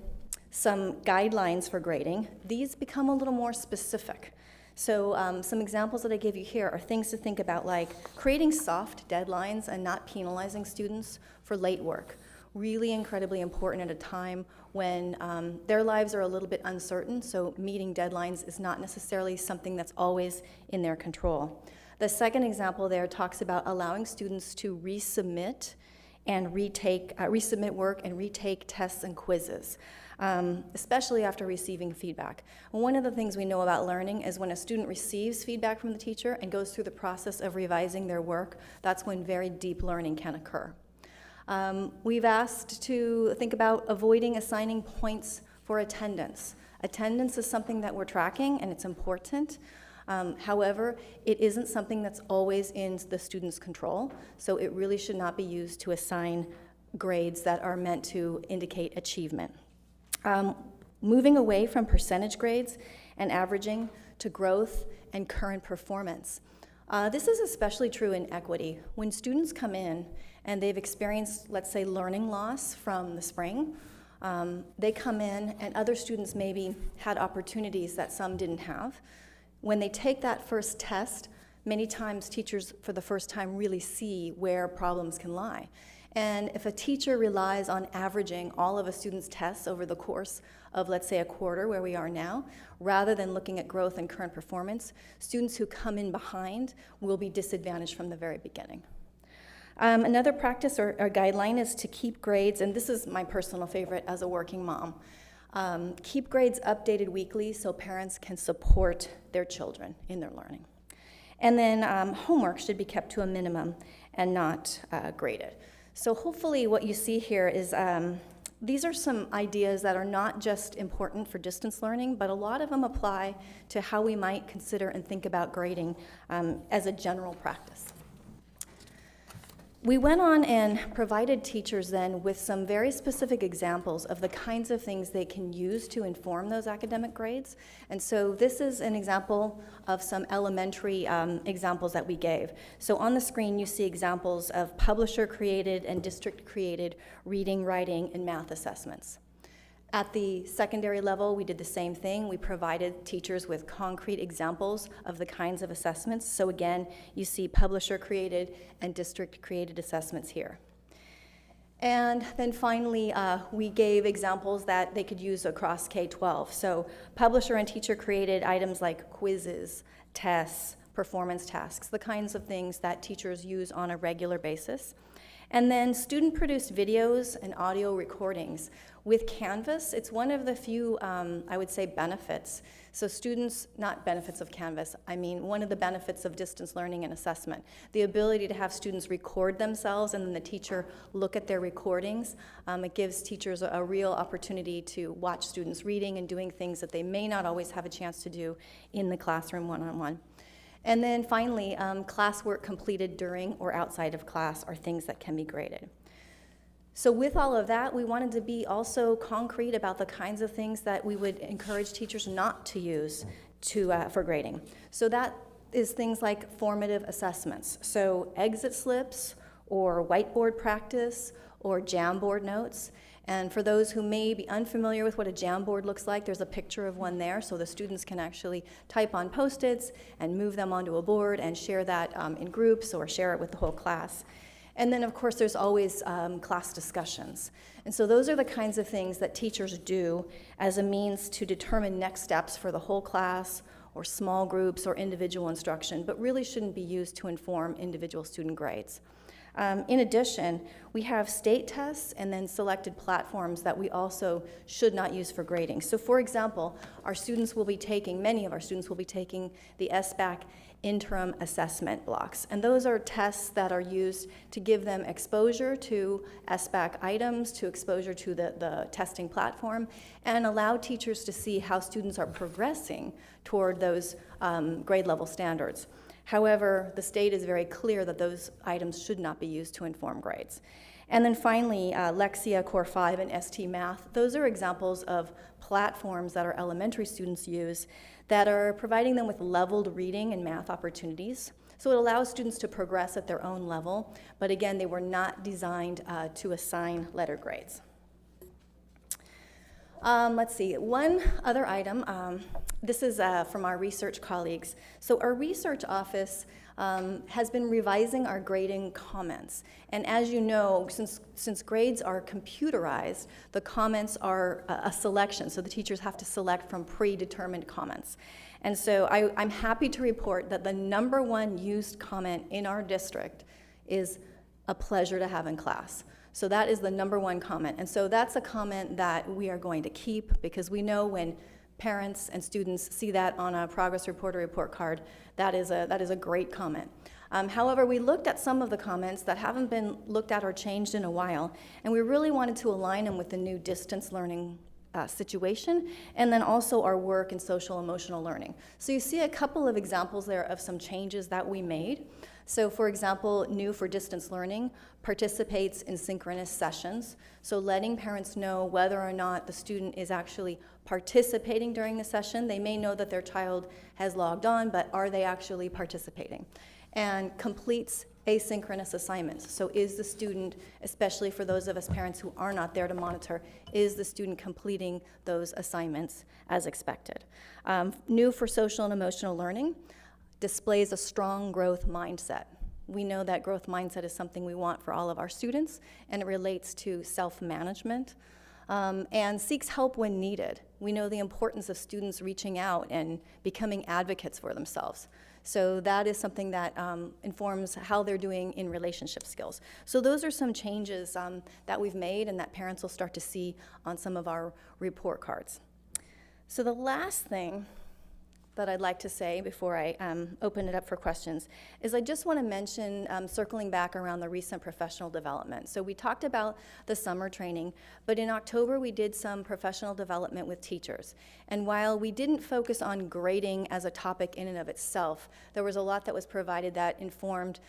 some guidelines for grading. These become a little more specific. So some examples that I gave you here are things to think about, like creating soft deadlines and not penalizing students for late work. Really incredibly important at a time when their lives are a little bit uncertain, so meeting deadlines is not necessarily something that's always in their control. The second example there talks about allowing students to resubmit and resubmit work and retake tests and quizzes. especially after receiving feedback. One of the things we know about learning is when a student receives feedback from the teacher and goes through the process of revising their work, that's when very deep learning can occur. We've asked to think about avoiding assigning points for attendance. Attendance is something that we're tracking and it's important. However, it isn't something that's always in the student's control, so it really should not be used to assign grades that are meant to indicate achievement. Moving away from percentage grades and averaging to growth and current performance. This is especially true in equity. When students come in and they've experienced, let's say, learning loss from the spring, they come in and other students maybe had opportunities that some didn't have. When they take that first test, many times teachers for the first time really see where problems can lie. And if a teacher relies on averaging all of a student's tests over the course of, let's say, a quarter, where we are now, rather than looking at growth and current performance, students who come in behind will be disadvantaged from the very beginning. Another practice or guideline is to keep grades, and this is my personal favorite as a working mom. Keep grades updated weekly so parents can support their children in their learning. And then homework should be kept to a minimum and not graded. So hopefully what you see here is these are some ideas that are not just important for distance learning, but a lot of them apply to how we might consider and think about grading as a general practice. We went on and provided teachers then with some very specific examples of the kinds of things they can use to inform those academic grades. And so this is an example of some elementary examples that we gave. So on the screen you see examples of publisher-created and district-created reading, writing, and math assessments. At the secondary level, we did the same thing. We provided teachers with concrete examples of the kinds of assessments. So again, you see publisher-created and district-created assessments here. And then finally, we gave examples that they could use across K-12. So publisher and teacher-created items like quizzes, tests, performance tasks, the kinds of things that teachers use on a regular basis. And then student-produced videos and audio recordings. With Canvas, it's one of the few, I would say, benefits. So students, not benefits of Canvas, I mean one of the benefits of distance learning and assessment. The ability to have students record themselves and then the teacher look at their recordings. It gives teachers a real opportunity to watch students reading and doing things that they may not always have a chance to do in the classroom one-on-one. And then finally, classwork completed during or outside of class are things that can be graded. So with all of that, we wanted to be also concrete about the kinds of things that we would encourage teachers not to use for grading. So that is things like formative assessments. So exit slips or whiteboard practice or Jamboard notes. And for those who may be unfamiliar with what a Jamboard looks like, there's a picture of one there, so the students can actually type on Post-its and move them onto a board and share that in groups or share it with the whole class. And then, of course, there's always class discussions. And so those are the kinds of things that teachers do as a means to determine next steps for the whole class or small groups or individual instruction, but really shouldn't be used to inform individual student grades. In addition, we have state tests and then selected platforms that we also should not use for grading. So for example, many of our students will be taking the SBAC interim assessment blocks. And those are tests that are used to give them exposure to SBAC items, to exposure to the testing platform, and allow teachers to see how students are progressing toward those grade level standards. However, the state is very clear that those items should not be used to inform grades. And then finally, Lexia, Core 5, and ST Math. Those are examples of platforms that our elementary students use that are providing them with leveled reading and math opportunities. So it allows students to progress at their own level, but again, they were not designed to assign letter grades. Let's see, one other item. This is from our research colleagues. So our research office has been revising our grading comments. And as you know, since grades are computerized, the comments are a selection, so the teachers have to select from predetermined comments. And so I'm happy to report that the #1 used comment in our district is "a pleasure to have in class." So that is the number one comment. And so that's a comment that we are going to keep, because we know when parents and students see that on a progress report or report card, that is a great comment. However, we looked at some of the comments that haven't been looked at or changed in a while, and we really wanted to align them with the new distance learning situation, and then also our work in social emotional learning. So you see a couple of examples there of some changes that we made. So for example, new for distance learning participates in synchronous sessions. So letting parents know whether or not the student is actually participating during the session. They may know that their child has logged on, but are they actually participating? And completes asynchronous assignments. So is the student, especially for those of us parents who are not there to monitor, is the student completing those assignments as expected? New for social and emotional learning displays a strong growth mindset. We know that growth mindset is something we want for all of our students, and it relates to self-management, and seeks help when needed. We know the importance of students reaching out and becoming advocates for themselves. So that is something that informs how they're doing in relationship skills. So those are some changes that we've made and that parents will start to see on some of our report cards. So the last thing that I'd like to say before I open it up for questions is I just want to mention, circling back around the recent professional development. So we talked about the summer training, but in October we did some professional development with teachers. And while we didn't focus on grading as a topic in and of itself, there was a lot that was provided that informed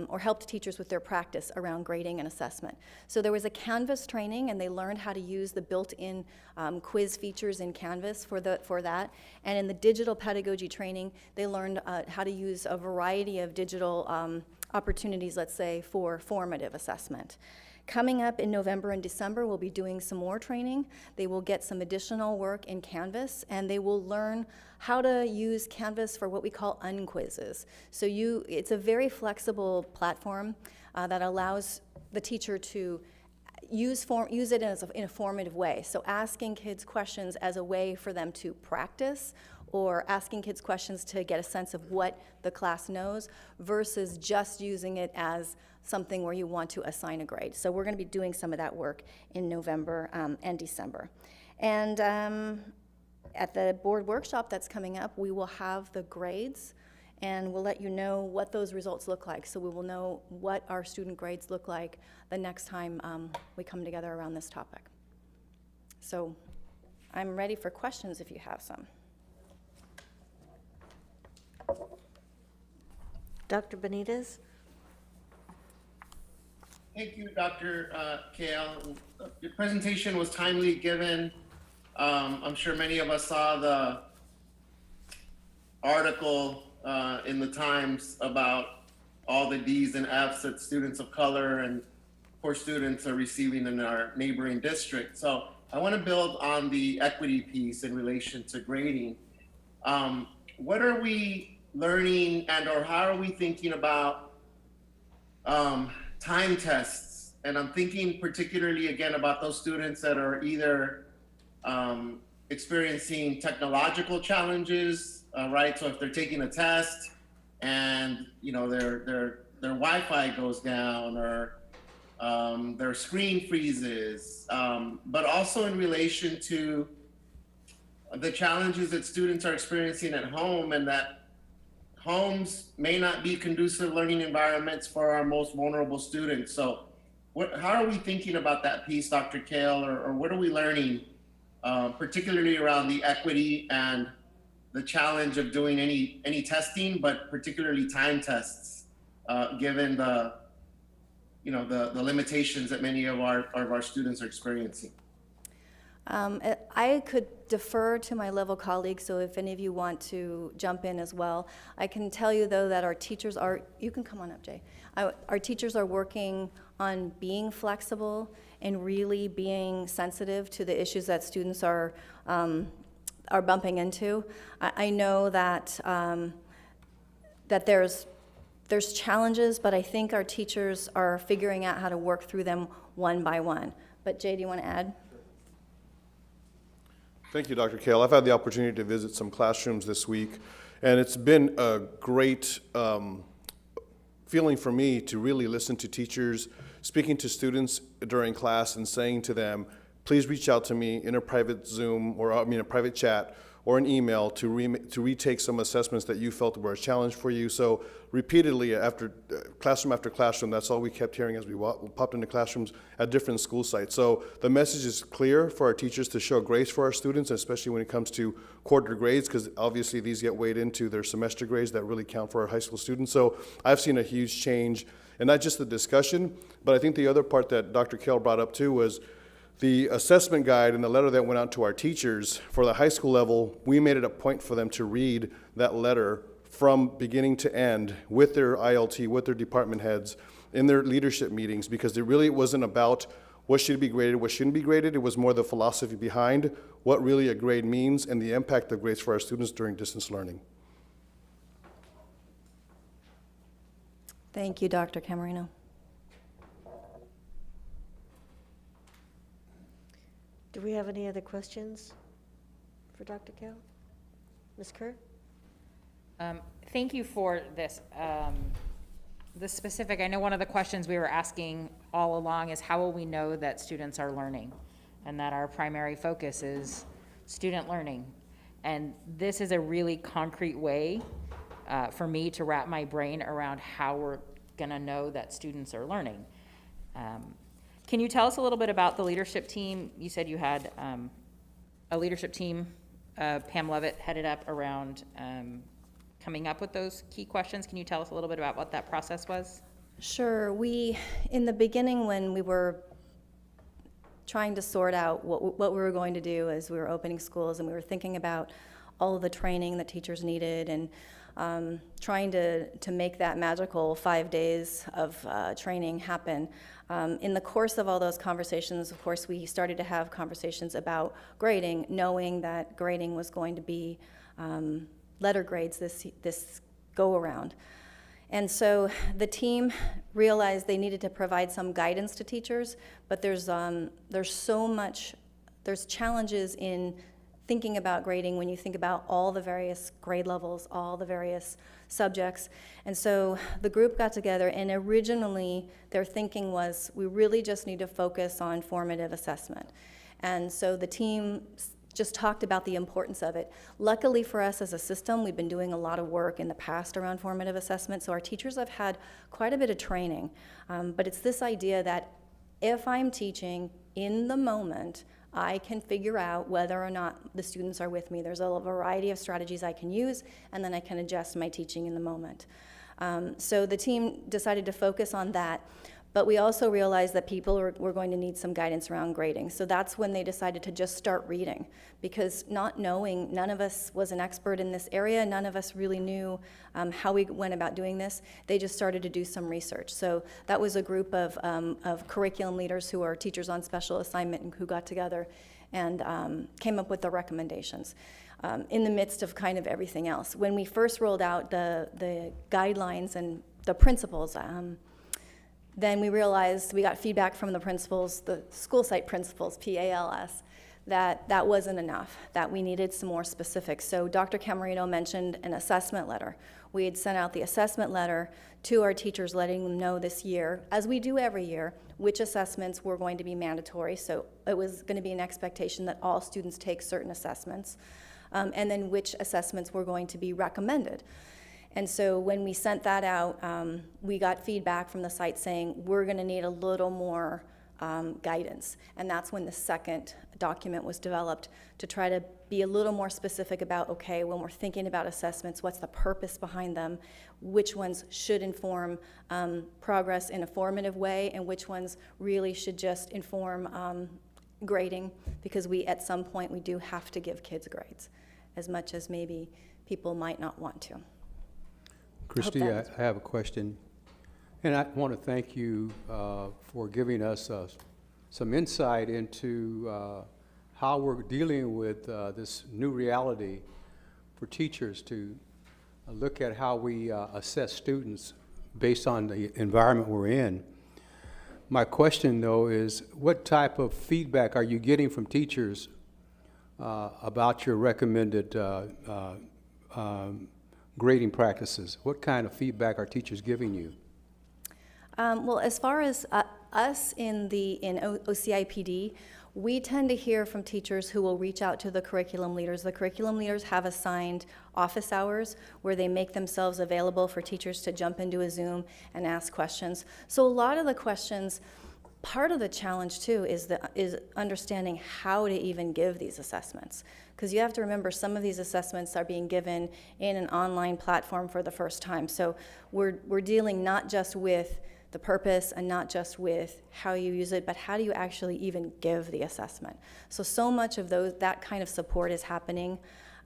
or helped teachers with their practice around grading and assessment. So there was a Canvas training, and they learned how to use the built-in quiz features in Canvas for that. And in the digital pedagogy training, they learned how to use a variety of digital opportunities, let's say, for formative assessment. Coming up in November and December, we'll be doing some more training. They will get some additional work in Canvas, and they will learn how to use Canvas for what we call unquizzes. So it's a very flexible platform that allows the teacher to use it in a formative way. So asking kids questions as a way for them to practice, or asking kids questions to get a sense of what the class knows, versus just using it as something where you want to assign a grade. So we're going to be doing some of that work in November and December. And at the board workshop that's coming up, we will have the grades, and we'll let you know what those results look like. So we will know what our student grades look like the next time we come together around this topic. So I'm ready for questions if you have some. Dr. Benitez? Thank you, Dr. Kale. Your presentation was timely given. I'm sure many of us saw the article in the Times about all the D's and F's that students of color and poor students are receiving in our neighboring district. So I want to build on the equity piece in relation to grading. What are we learning, and or how are we thinking about time tests? And I'm thinking particularly again about those students that are either experiencing technological challenges, right? So if they're taking a test and their Wi-Fi goes down, or their screen freezes, but also in relation to the challenges that students are experiencing at home, and that homes may not be conducive learning environments for our most vulnerable students. So how are we thinking about that piece, Dr. Kale, or what are we learning, particularly around the equity and the challenge of doing any testing, but particularly time tests, given the limitations that many of our students are experiencing? I could defer to my level colleagues, so if any of you want to jump in as well. I can tell you, though, that our teachers are, you can come on up, Jay. Our teachers are working on being flexible and really being sensitive to the issues that students are bumping into. I know that that there's challenges, but I think our teachers are figuring out how to work through them one by one. But Jay, do you want to add? Thank you, Dr. Kale. I've had the opportunity to visit some classrooms this week, and it's been a great feeling for me to really listen to teachers speaking to students during class and saying to them, please reach out to me in a private Zoom, or a private chat, or an email to retake some assessments that you felt were a challenge for you. So repeatedly, after classroom, that's all we kept hearing as we popped into classrooms at different school sites. So the message is clear for our teachers to show grace for our students, especially when it comes to quarter grades, because obviously these get weighed into their semester grades that really count for our high school students. So I've seen a huge change, and not just the discussion, but I think the other part that Dr. Kell brought up too was the assessment guide and the letter that went out to our teachers for the high school level. We made it a point for them to read that letter from beginning to end with their ILT, with their department heads, in their leadership meetings, because it really wasn't about what should be graded, what shouldn't be graded. It was more the philosophy behind what really a grade means and the impact of grades for our students during distance learning. Thank you, Dr. Camarino. Do we have any other questions for Dr. Kell? Ms. Kerr? Thank you for this. The specific, I know one of the questions we were asking all along is how will we know that students are learning and that our primary focus is student learning? And this is a really concrete way for me to wrap my brain around how we're gonna know that students are learning. Can you tell us a little bit about the leadership team? You said you had a leadership team, Pam Lovett headed up around coming up with those key questions. Can you tell us a little bit about what that process was? Sure. In the beginning, when we were trying to sort out what we were going to do as we were opening schools, and we were thinking about all of the training that teachers needed, and trying to make that magical 5 days of training happen. In the course of all those conversations, of course, we started to have conversations about grading, knowing that grading was going to be letter grades this go-around. And so the team realized they needed to provide some guidance to teachers, but there's challenges in thinking about grading when you think about all the various grade levels, all the various subjects. And so the group got together, and originally their thinking was, we really just need to focus on formative assessment. And so the team just talked about the importance of it. Luckily for us as a system, we've been doing a lot of work in the past around formative assessment, so our teachers have had quite a bit of training. But it's this idea that if I'm teaching in the moment, I can figure out whether or not the students are with me. There's a variety of strategies I can use, and then I can adjust my teaching in the moment. So the team decided to focus on that, but we also realized that people were going to need some guidance around grading. So that's when they decided to just start reading, because not knowing, none of us was an expert in this area, none of us really knew how we went about doing this. They just started to do some research. So that was a group of curriculum leaders who are teachers on special assignment and who got together and came up with the recommendations in the midst of kind of everything else. When we first rolled out the guidelines and the principles, then we realized, we got feedback from the principals, the school site principals, PALS, that wasn't enough, that we needed some more specifics. So Dr. Camarino mentioned an assessment letter. We had sent out the assessment letter to our teachers, letting them know this year, as we do every year, which assessments were going to be mandatory. So it was going to be an expectation that all students take certain assessments, and then which assessments were going to be recommended. And so when we sent that out, we got feedback from the site saying, we're going to need a little more guidance. And that's when the second document was developed to try to be a little more specific about, okay, when we're thinking about assessments, what's the purpose behind them? Which ones should inform progress in a formative way, and which ones really should just inform grading, because at some point, we do have to give kids grades, as much as maybe people might not want to. Christy, I have a question, and I want to thank you for giving us some insight into how we're dealing with this new reality for teachers to look at how we assess students based on the environment we're in. My question, though, is what type of feedback are you getting from teachers about your recommended grading practices? What kind of feedback are teachers giving you? Well, as far as us in OCIPD, we tend to hear from teachers who will reach out to the curriculum leaders. The curriculum leaders have assigned office hours where they make themselves available for teachers to jump into a Zoom and ask questions. So a lot of the questions, part of the challenge too is understanding how to even give these assessments. Because you have to remember, some of these assessments are being given in an online platform for the first time. So we're dealing not just with the purpose and not just with how you use it, but how do you actually even give the assessment? So much of that kind of support is happening.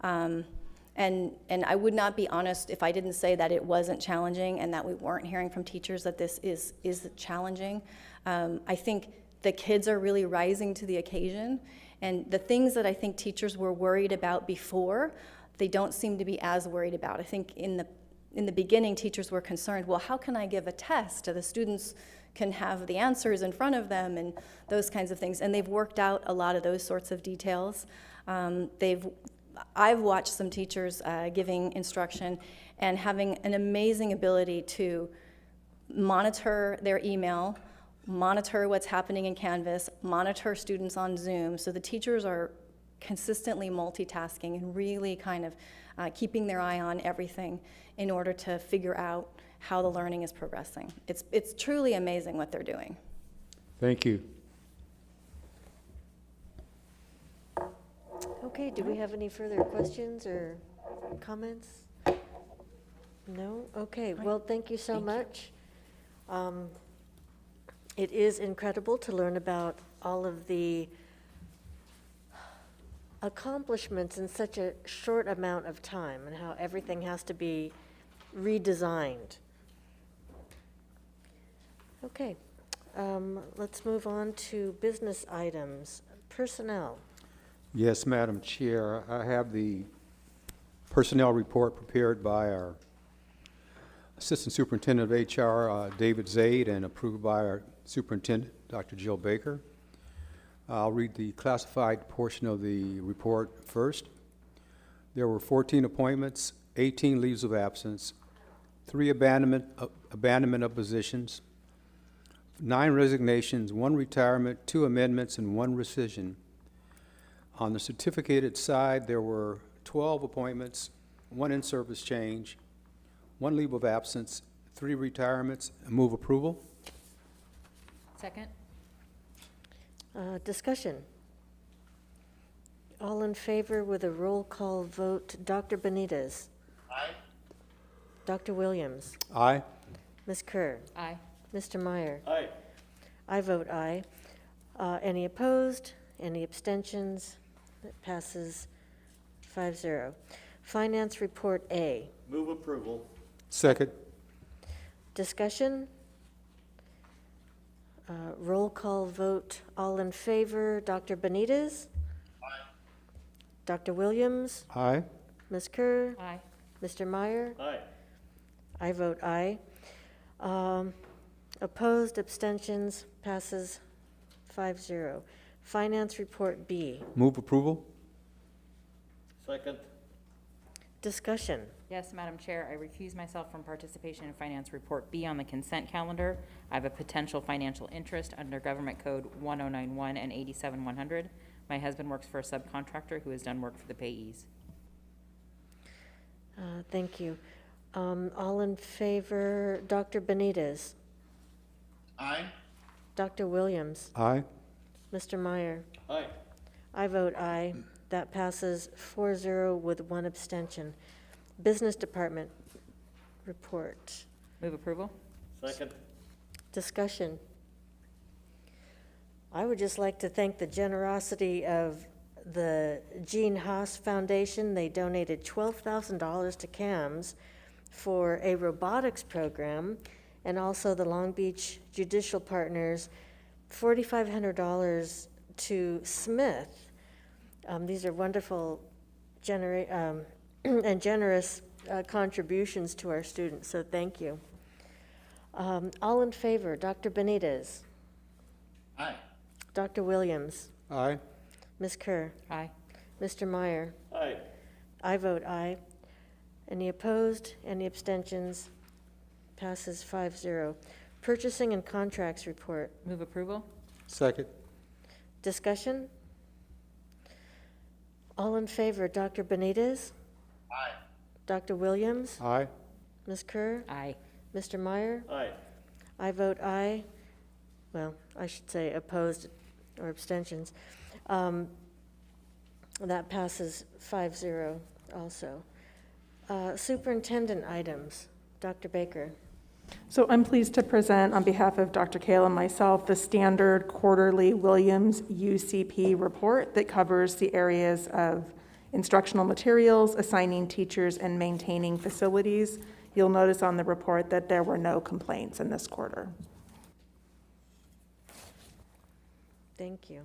And I would not be honest if I didn't say that it wasn't challenging and that we weren't hearing from teachers that this is challenging. I think the kids are really rising to the occasion, and the things that I think teachers were worried about before, they don't seem to be as worried about. I think in the beginning, teachers were concerned, well, how can I give a test? The students can have the answers in front of them and those kinds of things. And they've worked out a lot of those sorts of details. I've watched some teachers giving instruction and having an amazing ability to monitor their email, monitor what's happening in Canvas, monitor students on Zoom. So the teachers are consistently multitasking and really kind of keeping their eye on everything in order to figure out how the learning is progressing. It's truly amazing what they're doing. Thank you. Okay, do we have any further questions or comments? No? Okay, well, thank you so much. It is incredible to learn about all of the accomplishments in such a short amount of time and how everything has to be redesigned. Okay, let's move on to business items. Personnel. Yes, Madam Chair. I have the personnel report prepared by our Assistant Superintendent of HR, David Zaid, and approved by our Superintendent, Dr. Jill Baker. I'll read the classified portion of the report first. There were 14 appointments, 18 leaves of absence, 3 abandonment of positions, 9 resignations, 1 retirement, 2 amendments, and 1 rescission. On the certificated side, there were 12 appointments, 1 in-service change, 1 leave of absence, 3 retirements. Move approval. Second. Discussion. All in favor with a roll call vote. Dr. Benitez. Aye. Dr. Williams. Aye. Ms. Kerr. Aye. Mr. Meyer. Aye. I vote aye. Any opposed? Any abstentions? That passes 5-0. Finance Report A. Move approval. Second. Discussion. Roll call vote. All in favor. Dr. Benitez. Aye. Dr. Williams. Aye. Ms. Kerr. Aye. Mr. Meyer. Aye. I vote aye. Opposed, abstentions, passes 5-0. Finance Report B. Move approval. Second. Discussion. Yes, Madam Chair, I recuse myself from participation in Finance Report B on the consent calendar. I have a potential financial interest under Government Code 1091 and 87100. My husband works for a subcontractor who has done work for the payees. Thank you. All in favor, Dr. Benitez. Aye. Dr. Williams. Aye. Mr. Meyer. Aye. I vote aye. That passes 4-0 with 1 abstention. Business Department report. Move approval. Second. Discussion. I would just like to thank the generosity of the Gene Haas Foundation. They donated $12,000 to CAMS for a robotics program, and also the Long Beach Judicial Partners, $4,500 to Smith. These are wonderful and generous contributions to our students, so thank you. All in favor, Dr. Benitez. Aye. Dr. Williams. Aye. Ms. Kerr. Aye. Mr. Meyer. Aye. I vote aye. Any opposed? Any abstentions? Passes 5-0. Purchasing and contracts report. Move approval? Second. Discussion? All in favor, Dr. Benitez? Aye. Dr. Williams? Aye. Ms. Kerr? Aye. Mr. Meyer? Aye. I vote aye. Well, I should say opposed or abstentions. That passes 5-0 also. Superintendent items. Dr. Baker. So I'm pleased to present on behalf of Dr. Kale and myself the standard quarterly Williams UCP report that covers the areas of instructional materials, assigning teachers, and maintaining facilities. You'll notice on the report that there were no complaints in this quarter. Thank you.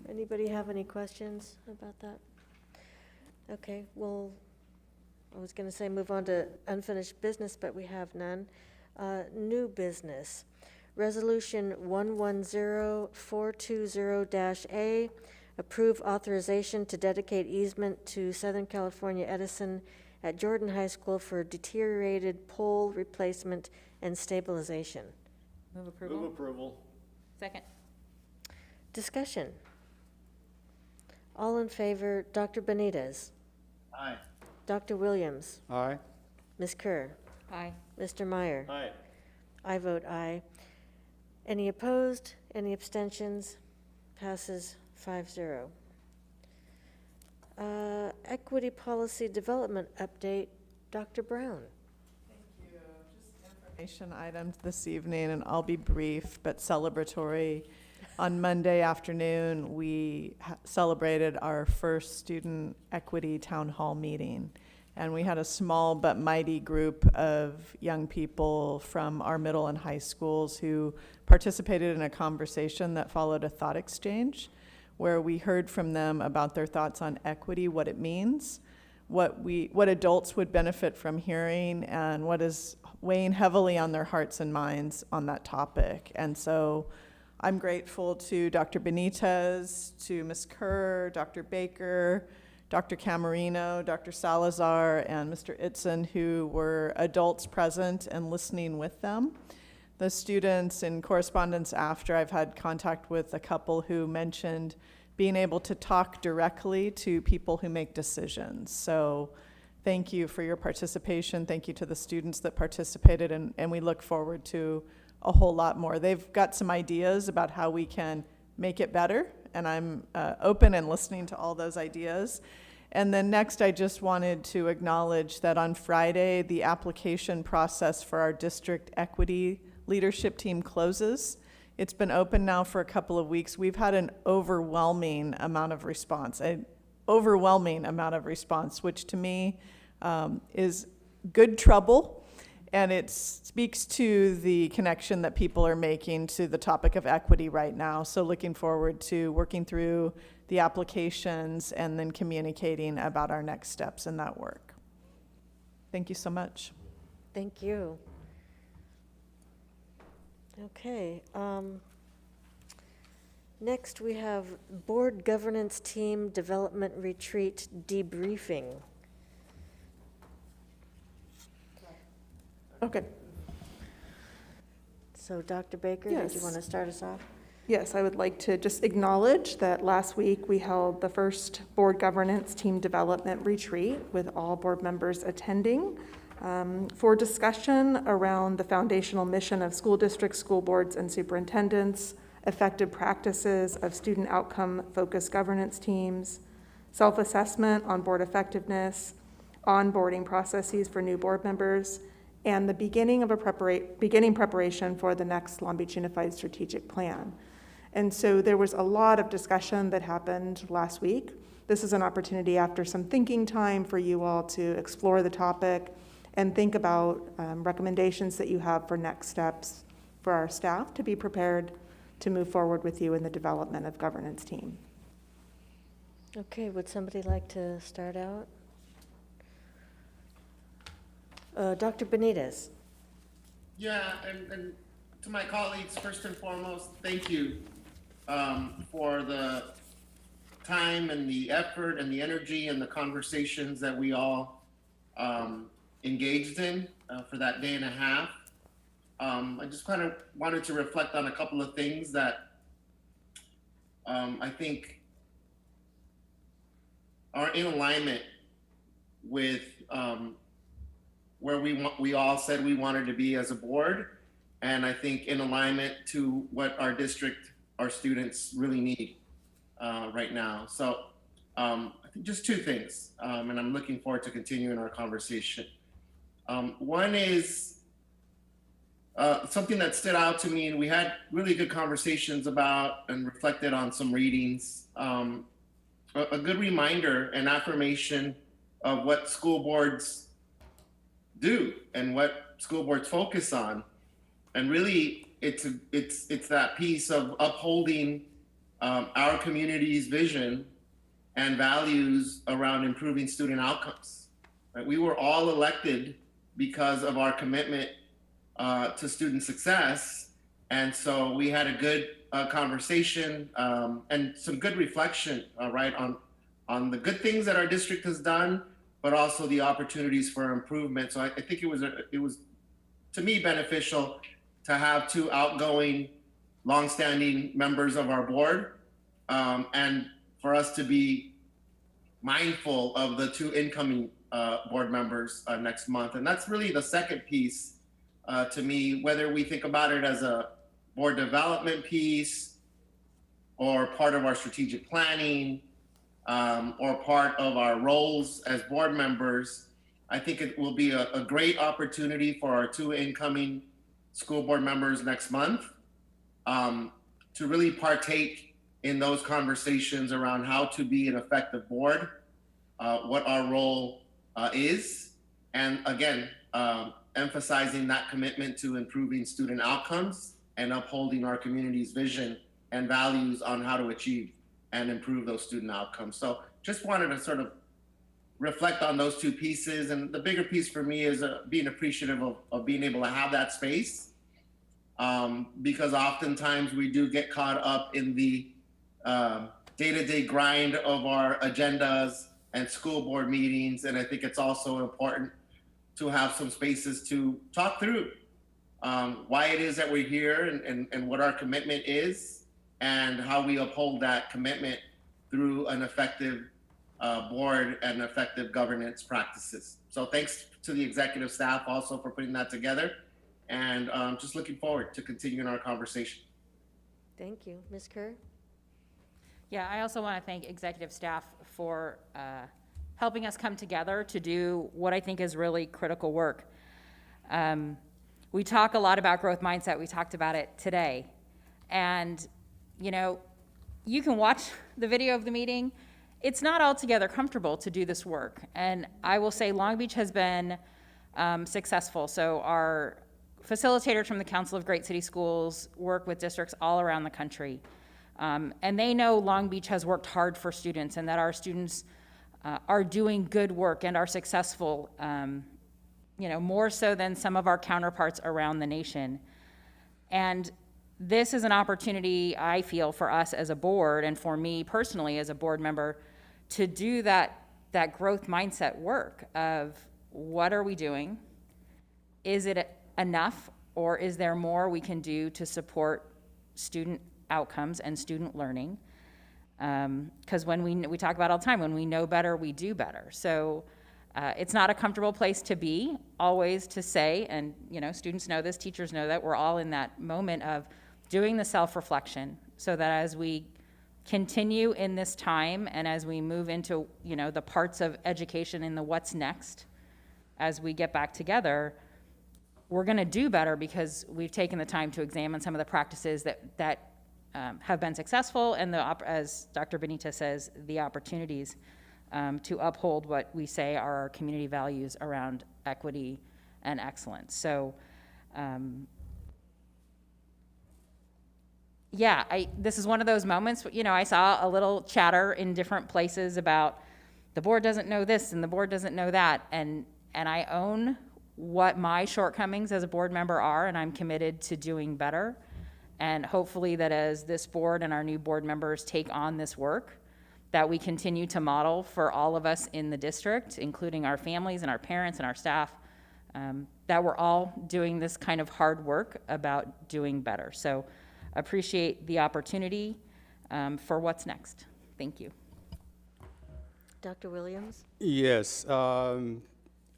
Anybody have any questions about that? Okay, well, I was going to say move on to unfinished business, but we have none. New business. Resolution 110420-A, approve authorization to dedicate easement to Southern California Edison at Jordan High School for deteriorated pole replacement and stabilization. Move approval? Move approval. Second? Discussion. All in favor, Dr. Benitez? Aye. Dr. Williams? Aye. Ms. Kerr? Aye. Mr. Meyer? Aye. I vote aye. Any opposed? Any abstentions? Passes 5-0. Equity policy development update, Dr. Brown. Information items this evening, and I'll be brief but celebratory. On Monday afternoon, we celebrated our first student equity town hall meeting, and we had a small but mighty group of young people from our middle and high schools who participated in a conversation that followed a thought exchange, where we heard from them about their thoughts on equity, what it means, what adults would benefit from hearing, and what is weighing heavily on their hearts and minds on that topic. And so I'm grateful to Dr. Benitez, to Ms. Kerr, Dr. Baker, Dr. Camarino, Dr. Salazar, and Mr. Itzen, who were adults present and listening with them. The students in correspondence after, I've had contact with a couple who mentioned being able to talk directly to people who make decisions. So thank you for your participation. Thank you to the students that participated, and we look forward to a whole lot more. They've got some ideas about how we can make it better, and I'm open and listening to all those ideas. And then next, I just wanted to acknowledge that on Friday, the application process for our district equity leadership team closes. It's been open now for a couple of weeks. We've had an overwhelming amount of response, which to me is good trouble. And it speaks to the connection that people are making to the topic of equity right now. So looking forward to working through the applications and then communicating about our next steps in that work. Thank you so much. Thank you. Okay. Next, we have Board Governance Team Development Retreat Debriefing. Okay. So, Dr. Baker, did you Yes. want to start us off? Yes, I would like to just acknowledge that last week we held the first Board Governance Team Development Retreat with all board members attending for discussion around the foundational mission of school districts, school boards, and superintendents, effective practices of student outcome-focused governance teams, self-assessment on board effectiveness, onboarding processes for new board members, and the beginning preparation for the next Long Beach Unified Strategic Plan. And so there was a lot of discussion that happened last week. This is an opportunity after some thinking time for you all to explore the topic and think about recommendations that you have for next steps for our staff to be prepared to move forward with you in the development of governance team. Okay, would somebody like to start out? Dr. Benitez. Yeah, and to my colleagues, first and foremost, thank you for the time and the effort and the energy and the conversations that we all engaged in for that day and a half. I just kind of wanted to reflect on a couple of things that I think are in alignment with where we all said we wanted to be as a board, and I think in alignment to what our district, our students really need right now. So I think just two things, and I'm looking forward to continuing our conversation. One is something that stood out to me, and we had really good conversations about and reflected on some readings. A good reminder and affirmation of what school boards do and what school boards focus on. And really, it's that piece of upholding our community's vision and values around improving student outcomes. Right? We were all elected because of our commitment to student success. And so we had a good conversation and some good reflection, right, on the good things that our district has done, but also the opportunities for improvement. So I think it was to me beneficial to have two outgoing, longstanding members of our board, and for us to be mindful of the two incoming board members next month. And that's really the second piece to me, whether we think about it as a board development piece or part of our strategic planning or part of our roles as board members. I think it will be a great opportunity for our two incoming school board members next month to really partake in those conversations around how to be an effective board, what our role is, and again, emphasizing that commitment to improving student outcomes and upholding our community's vision and values on how to achieve and improve those student outcomes. So just wanted to sort of reflect on those two pieces. And the bigger piece for me is being appreciative of being able to have that space, because oftentimes we do get caught up in the day-to-day grind of our agendas and school board meetings. And I think it's also important to have some spaces to talk through why it is that we're here and what our commitment is and how we uphold that commitment through an effective board and effective governance practices. So thanks to the executive staff also for putting that together, and just looking forward to continuing our conversation. Thank you. Ms. Kerr? Yeah, I also want to thank executive staff for helping us come together to do what I think is really critical work. We talk a lot about growth mindset. We talked about it today. And, you know, you can watch the video of the meeting. It's not altogether comfortable to do this work. And I will say Long Beach has been successful. So our facilitators from the Council of Great City Schools work with districts all around the country. And they know Long Beach has worked hard for students and that our students are doing good work and are successful, you know, more so than some of our counterparts around the nation. And this is an opportunity, I feel, for us as a board and for me personally as a board member to do that growth mindset work of what are we doing? Is it enough, or is there more we can do to support student outcomes and student learning? Because when we talk about all the time, when we know better, we do better. So it's not a comfortable place to be, always to say, and you know, students know this, teachers know that, we're all in that moment of doing the self-reflection so that as we continue in this time and as we move into, you know, the parts of education and the what's next, as we get back together, we're going to do better because we've taken the time to examine some of the practices that have been successful and as Dr. Benitez says, the opportunities to uphold what we say are our community values around equity and excellence. So, yeah, this is one of those moments, you know, I saw a little chatter in different places about the board doesn't know this and the board doesn't know that, and I own what my shortcomings as a board member are, and I'm committed to doing better. And hopefully that as this board and our new board members take on this work, that we continue to model for all of us in the district, including our families and our parents and our staff, that we're all doing this kind of hard work about doing better. So appreciate the opportunity for what's next. Thank you. Dr. Williams? Yes,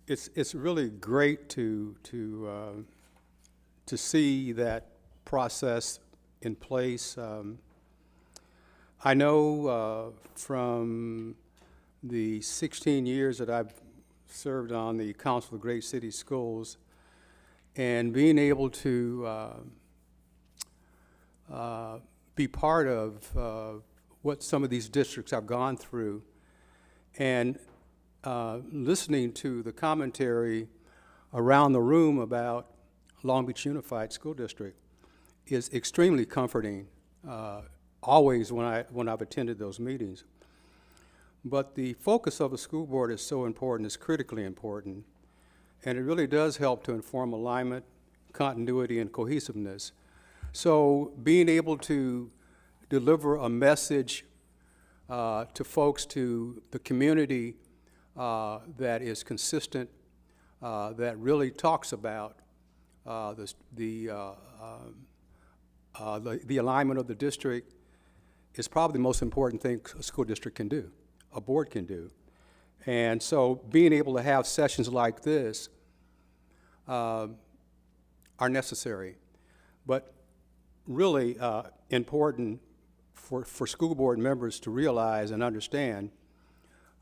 it's really great to see that process in place. I know from the 16 years that I've served on the Council of Great City Schools, and being able to be part of what some of these districts have gone through, and listening to the commentary around the room about Long Beach Unified School District is extremely comforting, always when I've attended those meetings. But the focus of the school board is so important, it's critically important, and it really does help to inform alignment, continuity, and cohesiveness. So being able to deliver a message to folks, to the community that is consistent, that really talks about the alignment of the district is probably the most important thing a school district can do, a board can do. And so being able to have sessions like this are necessary, but really important for school board members to realize and understand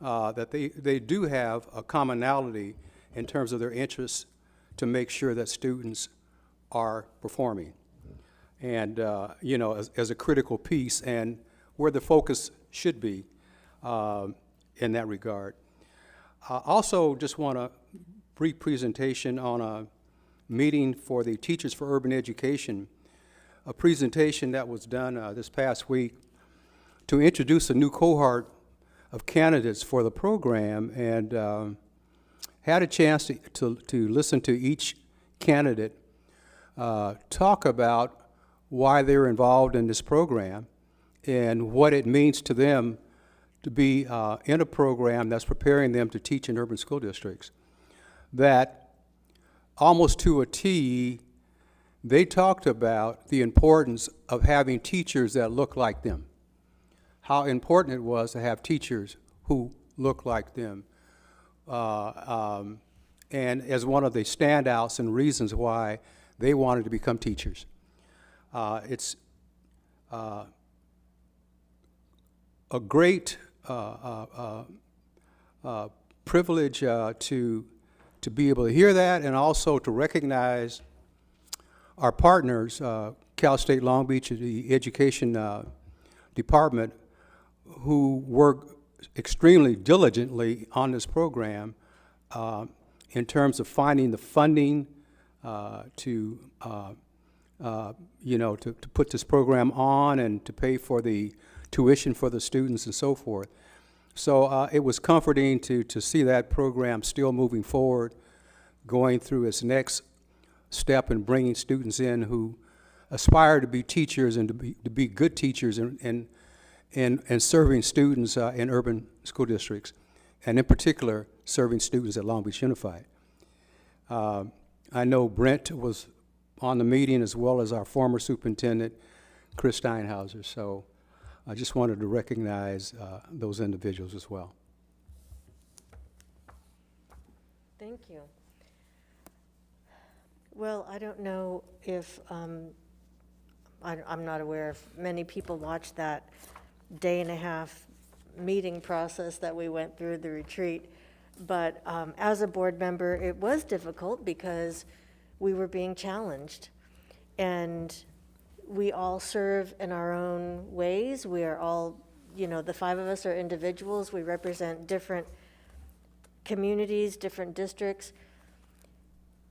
that they do have a commonality in terms of their interests to make sure that students are performing. And, you know, as a critical piece and where the focus should be in that regard. I also just want a brief presentation on a meeting for the Teachers for Urban Education, a presentation that was done this past week to introduce a new cohort of candidates for the program, and had a chance to listen to each candidate talk about why they're involved in this program and what it means to them to be in a program that's preparing them to teach in urban school districts. That almost to a T, they talked about the importance of having teachers that look like them, how important it was to have teachers who look like them, and as one of the standouts and reasons why they wanted to become teachers. It's a great privilege to be able to hear that, and also to recognize our partners, Cal State Long Beach, the education department, who work extremely diligently on this program in terms of finding the funding to put this program on and to pay for the tuition for the students and so forth. So it was comforting to see that program still moving forward, going through its next step in bringing students in who aspire to be teachers and to be good teachers and serving students in urban school districts, and in particular, serving students at Long Beach Unified. I know Brent was on the meeting, as well as our former superintendent, Chris Steinhauser, so I just wanted to recognize those individuals as well. Thank you. Well, I don't know if, I'm not aware if many people watched that day-and-a-half meeting process that we went through the retreat, but as a board member, it was difficult because we were being challenged, and we all serve in our own ways. We are all, you know, the five of us are individuals. We represent different communities, different districts,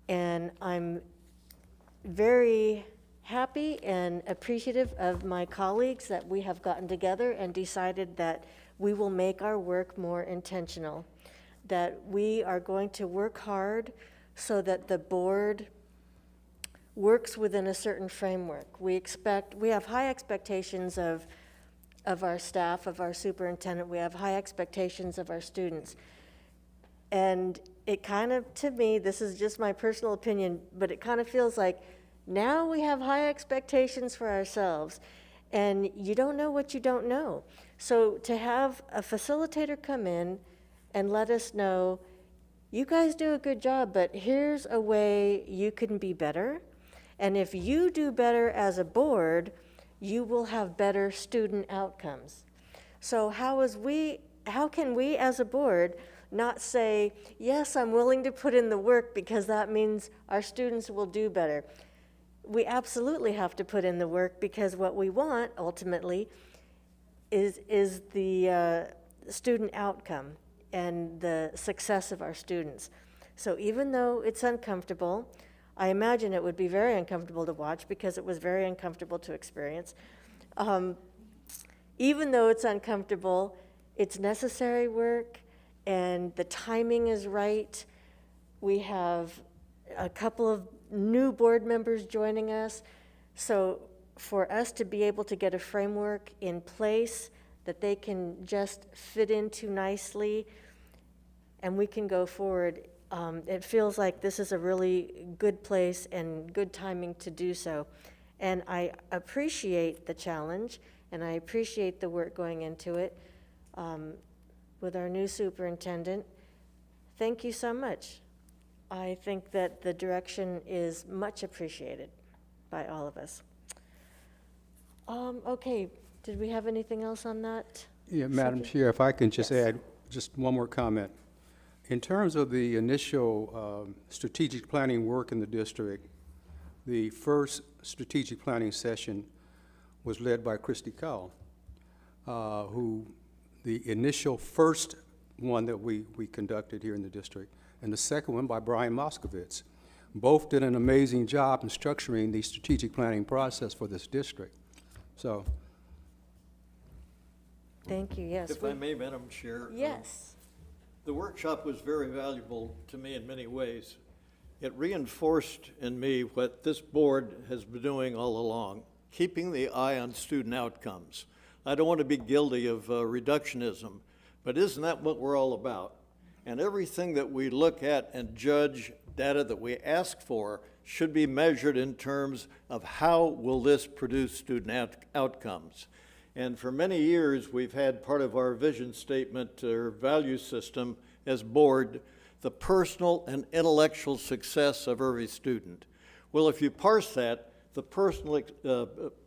and I'm very happy and appreciative of my colleagues that we have gotten together and decided that we will make our work more intentional, that we are going to work hard so that the board works within a certain framework. We have high expectations of our staff, of our superintendent. We have high expectations of our students. And it kind of, to me, this is just my personal opinion, but it kind of feels like now we have high expectations for ourselves, and you don't know what you don't know. So to have a facilitator come in and let us know, you guys do a good job, but here's a way you can be better. And if you do better as a board, you will have better student outcomes. So how can we as a board not say, yes, I'm willing to put in the work because that means our students will do better? We absolutely have to put in the work because what we want ultimately is the student outcome and the success of our students. So even though it's uncomfortable, I imagine it would be very uncomfortable to watch because it was very uncomfortable to experience. Even though it's uncomfortable, it's necessary work and the timing is right. We have a couple of new board members joining us. So for us to be able to get a framework in place that they can just fit into nicely and we can go forward, it feels like this is a really good place and good timing to do so. And I appreciate the challenge and I appreciate the work going into it with our new superintendent. Thank you so much. I think that the direction is much appreciated by all of us. Okay, did we have anything else on that? Yeah, Madam Chair, if I can just add just one more comment. In terms of the initial strategic planning work in the district, the first strategic planning session was led by Christy Cowell, who the initial first one that we conducted here in the district, and the second one by Brian Moskovitz. Both did an amazing job in structuring the strategic planning process for this district. So. Thank you, yes. If I may, Madam Chair. Yes. The workshop was very valuable to me in many ways. It reinforced in me what this board has been doing all along, keeping the eye on student outcomes. I don't want to be guilty of reductionism, but isn't that what we're all about? And everything that we look at and judge, data that we ask for, should be measured in terms of how will this produce student outcomes. And for many years, we've had part of our vision statement or value system as board, the personal and intellectual success of every student. Well, if you parse that, the personal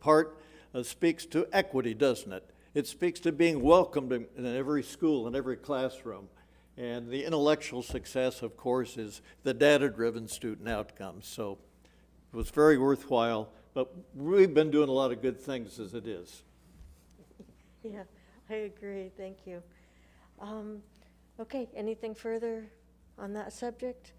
part speaks to equity, doesn't it? It speaks to being welcomed in every school, in every classroom. And the intellectual success, of course, is the data-driven student outcomes. So it was very worthwhile, but we've been doing a lot of good things as it is. Yeah, I agree. Thank you. Okay, anything further on that subject?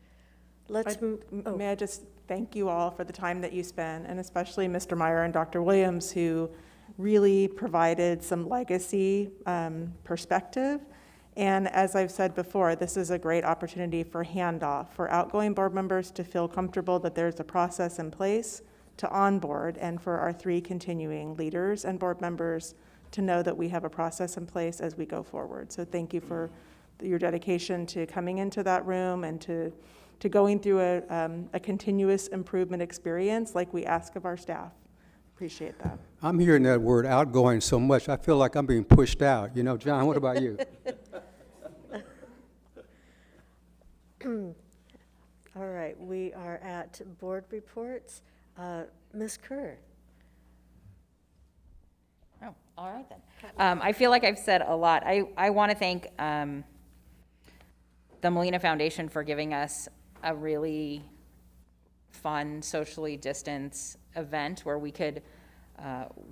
May I just thank you all for the time that you spent, and especially Mr. Meyer and Dr. Williams, who really provided some legacy perspective. And as I've said before, this is a great opportunity for handoff, for outgoing board members to feel comfortable that there's a process in place to onboard, and for our 3 continuing leaders and board members to know that we have a process in place as we go forward. So thank you for your dedication to coming into that room and to going through a continuous improvement experience like we ask of our staff. Appreciate that. I'm hearing that word outgoing so much, I feel like I'm being pushed out. You know, John, what about you? All right, we are at board reports. Ms. Kerr. Oh, all right then. I feel like I've said a lot. I want to thank the Molina Foundation for giving us a really fun, socially distanced event where we could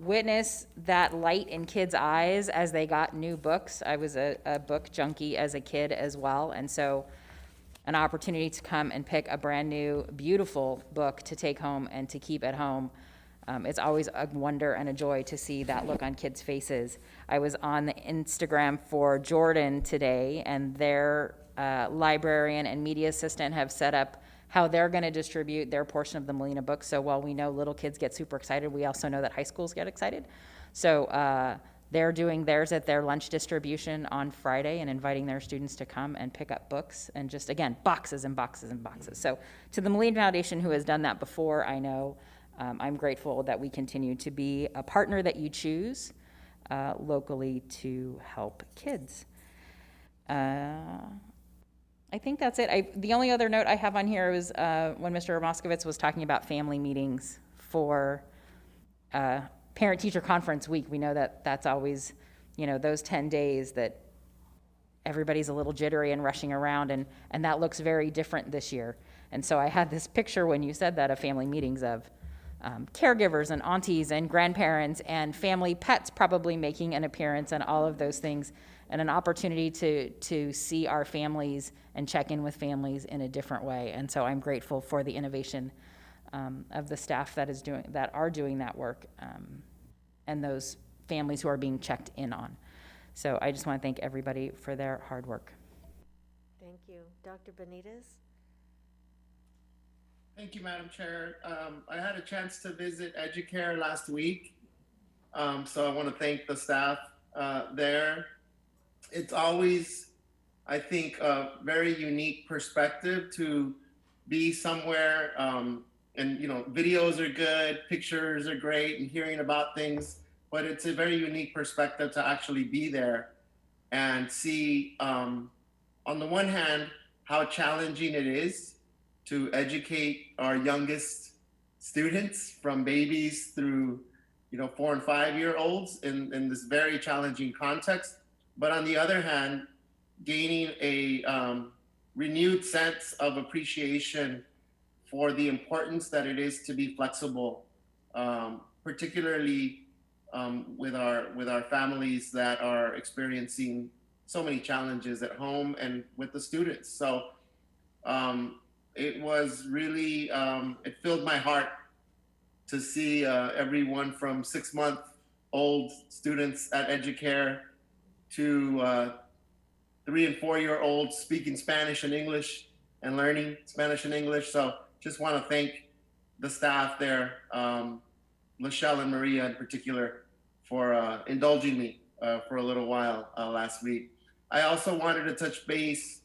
witness that light in kids' eyes as they got new books. I was a book junkie as a kid as well, and so an opportunity to come and pick a brand new, beautiful book to take home and to keep at home. It's always a wonder and a joy to see that look on kids' faces. I was on the Instagram for Jordan today, and their librarian and media assistant have set up how they're going to distribute their portion of the Molina books. So while we know little kids get super excited, we also know that high schools get excited. So They're doing theirs at their lunch distribution on Friday and inviting their students to come and pick up books and just, again, boxes and boxes and boxes. So to the Moline Foundation, who has done that before, I know I'm grateful that we continue to be a partner that you choose locally to help kids. I think that's it. The only other note I have on here was when Mr. Moskowitz was talking about family meetings for Parent-Teacher Conference Week. We know that that's always, those 10 days that everybody's a little jittery and rushing around, and that looks very different this year. And so I had this picture when you said that of family meetings of caregivers and aunties and grandparents and family pets probably making an appearance and all of those things, and an opportunity to see our families and check in with families in a different way. And so I'm grateful for the innovation of the staff that are doing that work, and those families who are being checked in on. So I just want to thank everybody for their hard work. Thank you. Dr. Benitez? Thank you, Madam Chair. I had a chance to visit Educare last week, so I want to thank the staff there. It's always, I think, a very unique perspective to be somewhere, and videos are good, pictures are great, and hearing about things, but it's a very unique perspective to actually be there and see, on the one hand, how challenging it is to educate our youngest students from babies through 4 and 5 year olds in this very challenging context. But on the other hand, gaining a renewed sense of appreciation for the importance that it is to be flexible, particularly with our families that are experiencing so many challenges at home and with the students. So it was really, it filled my heart to see everyone from 6-month-old students at Educare to 3 and 4 year olds speaking Spanish and English and learning Spanish and English. So just want to thank the staff there, Lachelle and Maria in particular, for indulging me for a little while last week. I also wanted to touch base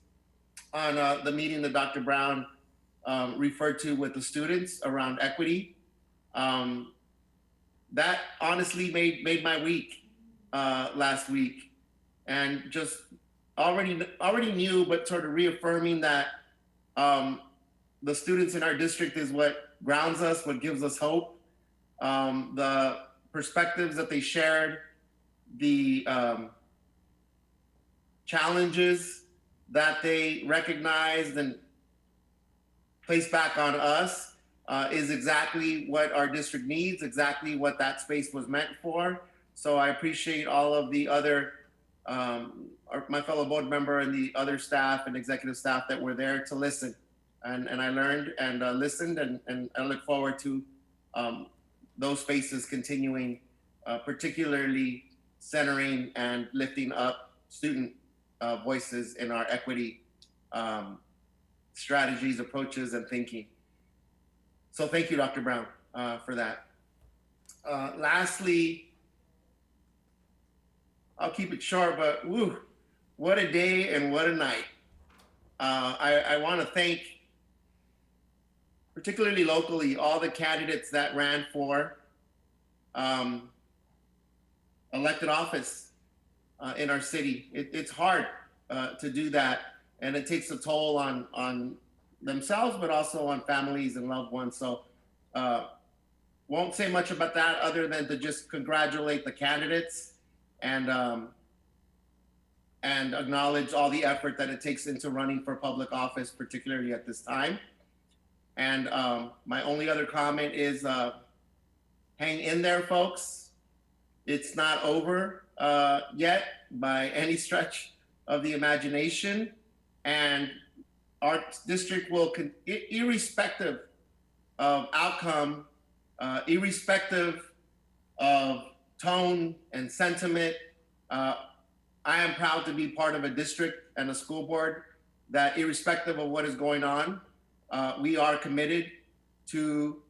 on the meeting that Dr. Brown referred to with the students around equity. That honestly made my week last week. And just already knew, but sort of reaffirming that the students in our district is what grounds us, what gives us hope. The perspectives that they shared, the challenges that they recognized and placed back on us is exactly what our district needs, exactly what that space was meant for. So I appreciate all of the other my fellow board member and the other staff and executive staff that were there to listen. And I learned and listened, and I look forward to those spaces continuing, particularly centering and lifting up student voices in our equity strategies, approaches, and thinking. So thank you, Dr. Brown, for that. Lastly, I'll keep it short, but woo, what a day and what a night. I want to thank, particularly locally, all the candidates that ran for elected office in our city. It's hard to do that, and it takes a toll on themselves, but also on families and loved ones. So won't say much about that other than to just congratulate the candidates and acknowledge all the effort that it takes into running for public office, particularly at this time. And my only other comment is hang in there, folks. It's not over yet by any stretch of the imagination. And our district will, irrespective of outcome, irrespective of tone and sentiment, I am proud to be part of a district and a school board that, irrespective of what is going on, we are committed to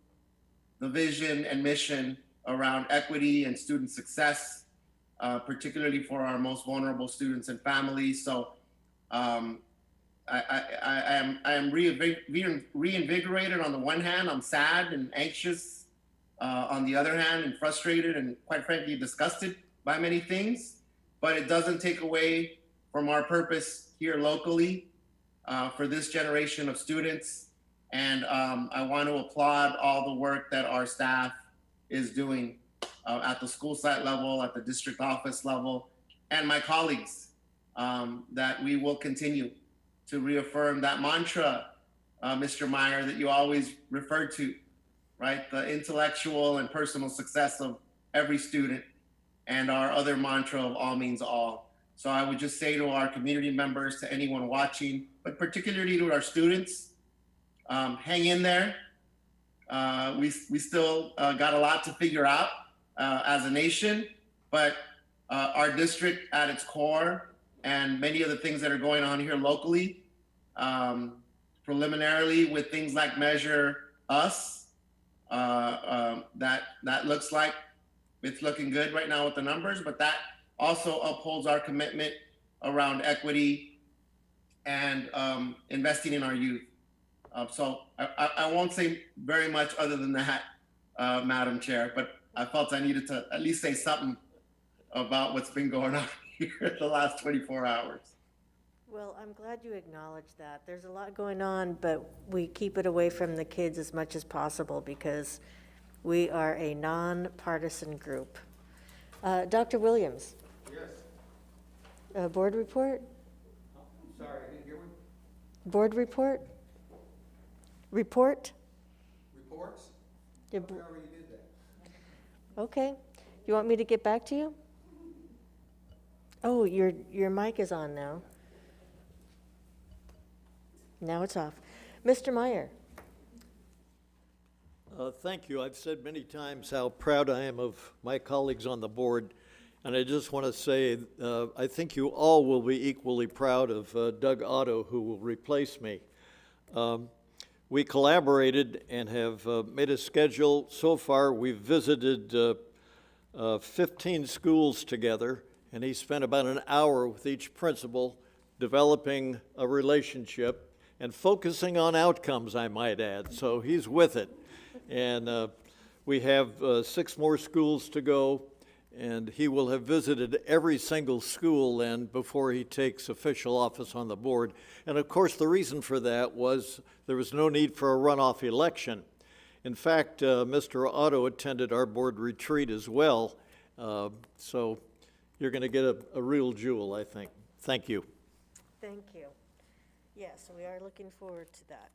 the vision and mission around equity and student success, particularly for our most vulnerable students and families. So I am reinvigorated on the one hand. I'm sad and anxious on the other hand, and frustrated and quite frankly disgusted by many things. But it doesn't take away from our purpose here locally for this generation of students. And I want to applaud all the work that our staff is doing at the school site level, at the district office level, and my colleagues, that we will continue to reaffirm that mantra, Mr. Meyer, that you always refer to, right? The intellectual and personal success of every student, and our other mantra of all means all. So I would just say to our community members, to anyone watching, but particularly to our students, hang in there. We still got a lot to figure out as a nation, but our district at its core and many of the things that are going on here locally, preliminarily with things like Measure Us, that looks like it's looking good right now with the numbers, but that also upholds our commitment around equity and investing in our youth. So I won't say very much other than that, Madam Chair, but I felt I needed to at least say something about what's been going on here the last 24 hours. Well, I'm glad you acknowledged that. There's a lot going on, but we keep it away from the kids as much as possible because we are a nonpartisan group. Dr. Williams? Yes. Board report? Sorry, I didn't hear one. Board report? Report? Reports? Your We already did that. Okay. You want me to get back to you? Oh, your mic is on now. Now it's off. Mr. Meyer? Thank you. I've said many times how proud I am of my colleagues on the board, and I just want to say I think you all will be equally proud of Doug Otto, who will replace me. We collaborated and have made a schedule. So far, we've visited 15 schools together, and he spent about an hour with each principal developing a relationship and focusing on outcomes, I might add. So he's with it. And we have 6 more schools to go, and he will have visited every single school then before he takes official office on the board. And of course, the reason for that was there was no need for a runoff election. In fact, Mr. Otto attended our board retreat as well. So you're going to get a real jewel, I think. Thank you. Thank you. Yes, we are looking forward to that.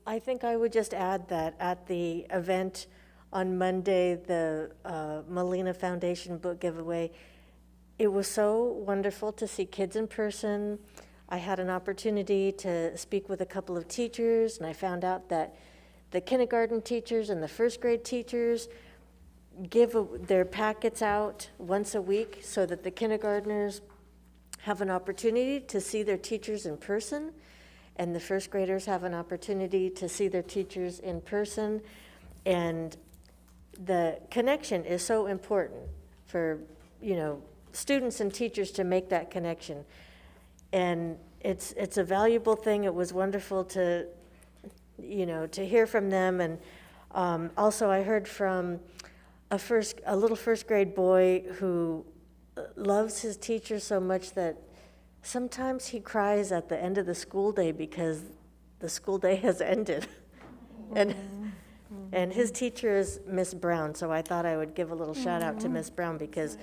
I think I would just add that at the event on Monday, the Molina Foundation book giveaway, it was so wonderful to see kids in person. I had an opportunity to speak with a couple of teachers, and I found out that the kindergarten teachers and the first grade teachers give their packets out once a week so that the kindergartners have an opportunity to see their teachers in person, and the first graders have an opportunity to see their teachers in person. And the connection is so important for, students and teachers to make that connection. And it's a valuable thing. It was wonderful to hear from them. And also I heard from a little first grade boy who loves his teacher so much that sometimes he cries at the end of the school day because the school day has ended. And his teacher is Miss Brown, so I thought I would give a little shout out to Miss Brown because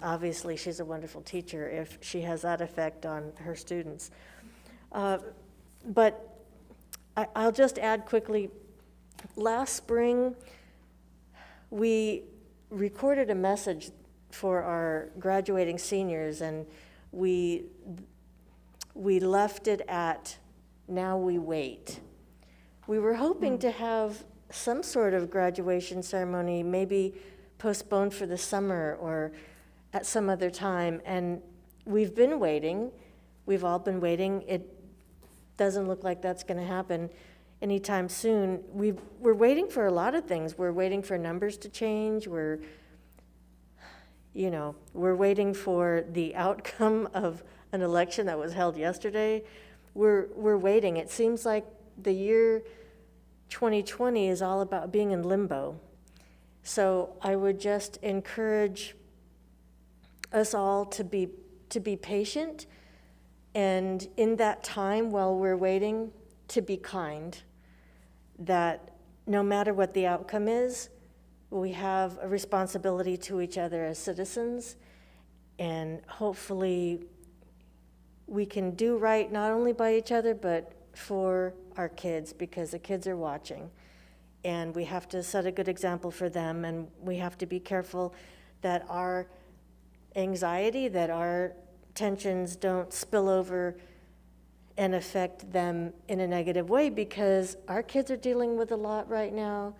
obviously she's a wonderful teacher if she has that effect on her students. But I'll just add quickly, last spring we recorded a message for our graduating seniors, and we left it at "Now we wait." We were hoping to have some sort of graduation ceremony, maybe postponed for the summer or at some other time, and we've been waiting. We've all been waiting. It doesn't look like that's going to happen anytime soon. We're waiting for a lot of things. We're waiting for numbers to change. you know, we're waiting for the outcome of an election that was held yesterday. We're waiting. It seems like the year 2020 is all about being in limbo. So I would just encourage us all to be patient, and in that time while we're waiting, to be kind, that no matter what the outcome is, we have a responsibility to each other as citizens, and hopefully we can do right not only by each other, but for our kids, because the kids are watching. And we have to set a good example for them, and we have to be careful that our anxiety, that our tensions don't spill over and affect them in a negative way, because our kids are dealing with a lot right now.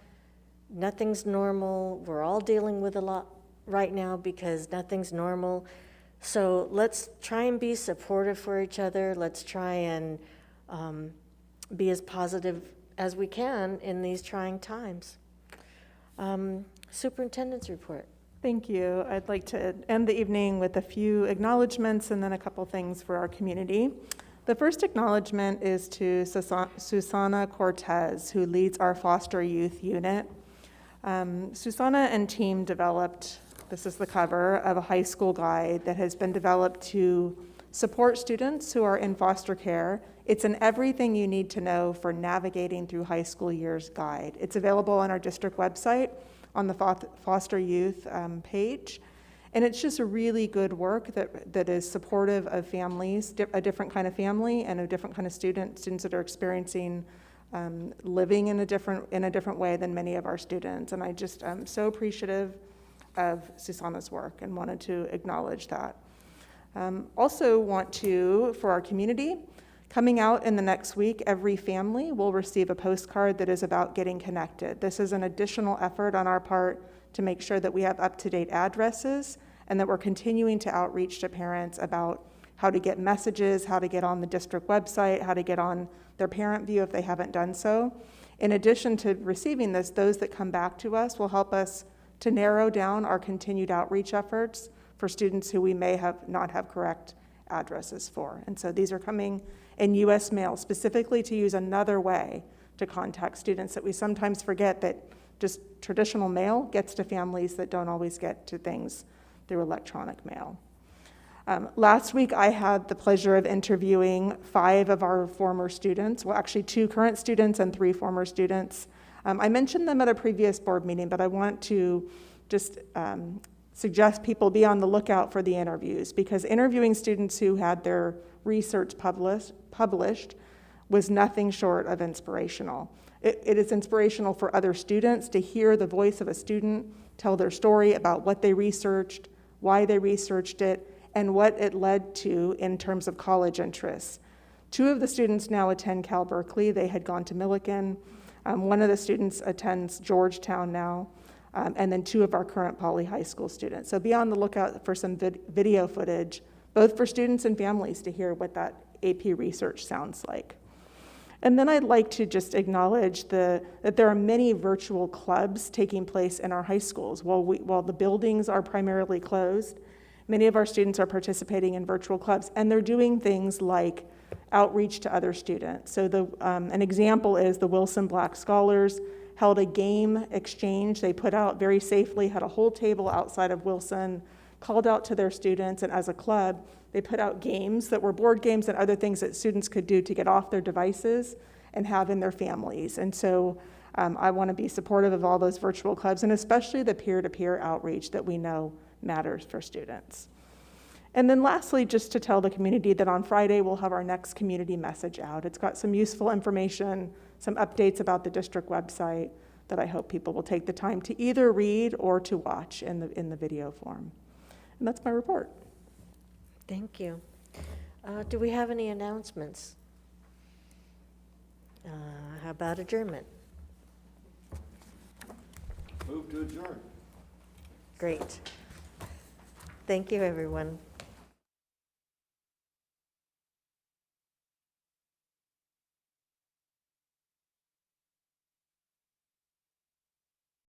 Nothing's normal. We're all dealing with a lot right now because nothing's normal. So let's try and be supportive for each other. Let's try and be as positive as we can in these trying times. Superintendent's report. Thank you. I'd like to end the evening with a few acknowledgements and then a couple things for our community. The first acknowledgement is to Susana Cortez, who leads our foster youth unit. Susana and team developed, this is the cover, of a high school guide that has been developed to support students who are in foster care. It's an everything you need to know for navigating through high school years guide. It's available on our district website on the foster youth page. And it's just a really good work that is supportive of families, a different kind of family and a different kind of students that are experiencing living in a different way than many of our students. And I just am so appreciative of Susana's work and wanted to acknowledge that. Also want to, for our community, coming out in the next week, every family will receive a postcard that is about getting connected. This is an additional effort on our part to make sure that we have up-to-date addresses and that we're continuing to outreach to parents about how to get messages, how to get on the district website, how to get on their parent view if they haven't done so. In addition to receiving this, those that come back to us will help us to narrow down our continued outreach efforts for students who we may not have correct addresses for. And so these are coming in U.S. mail, specifically to use another way to contact students that we sometimes forget that just traditional mail gets to families that don't always get to things through electronic mail. Last week, I had the pleasure of interviewing 5 of our former students, well, actually 2 current students and 3 former students. I mentioned them at a previous board meeting, but I want to just suggest people be on the lookout for the interviews, because interviewing students who had their research published was nothing short of inspirational. It is inspirational for other students to hear the voice of a student tell their story about what they researched, why they researched it, and what it led to in terms of college interests. 2 of the students now attend Cal Berkeley. They had gone to Millikan. One of the students attends Georgetown now, and then 2 of our current Poly High School students. So be on the lookout for some video footage, both for students and families, to hear what that AP research sounds like. And then I'd like to just acknowledge that there are many virtual clubs taking place in our high schools. While the buildings are primarily closed, many of our students are participating in virtual clubs, and they're doing things like outreach to other students. So an example is the Wilson Black Scholars held a game exchange. They put out very safely, had a whole table outside of Wilson, called out to their students, and as a club, they put out games that were board games and other things that students could do to get off their devices and have in their families. And so I want to be supportive of all those virtual clubs, and especially the peer-to-peer outreach that we know matters for students. And then lastly, just to tell the community that on Friday, we'll have our next community message out. It's got some useful information, some updates about the district website that I hope people will take the time to either read or to watch in the video form. And that's my report. Thank you. Do we have any announcements? How about adjournment? Move to adjourn. Great. Thank you, everyone.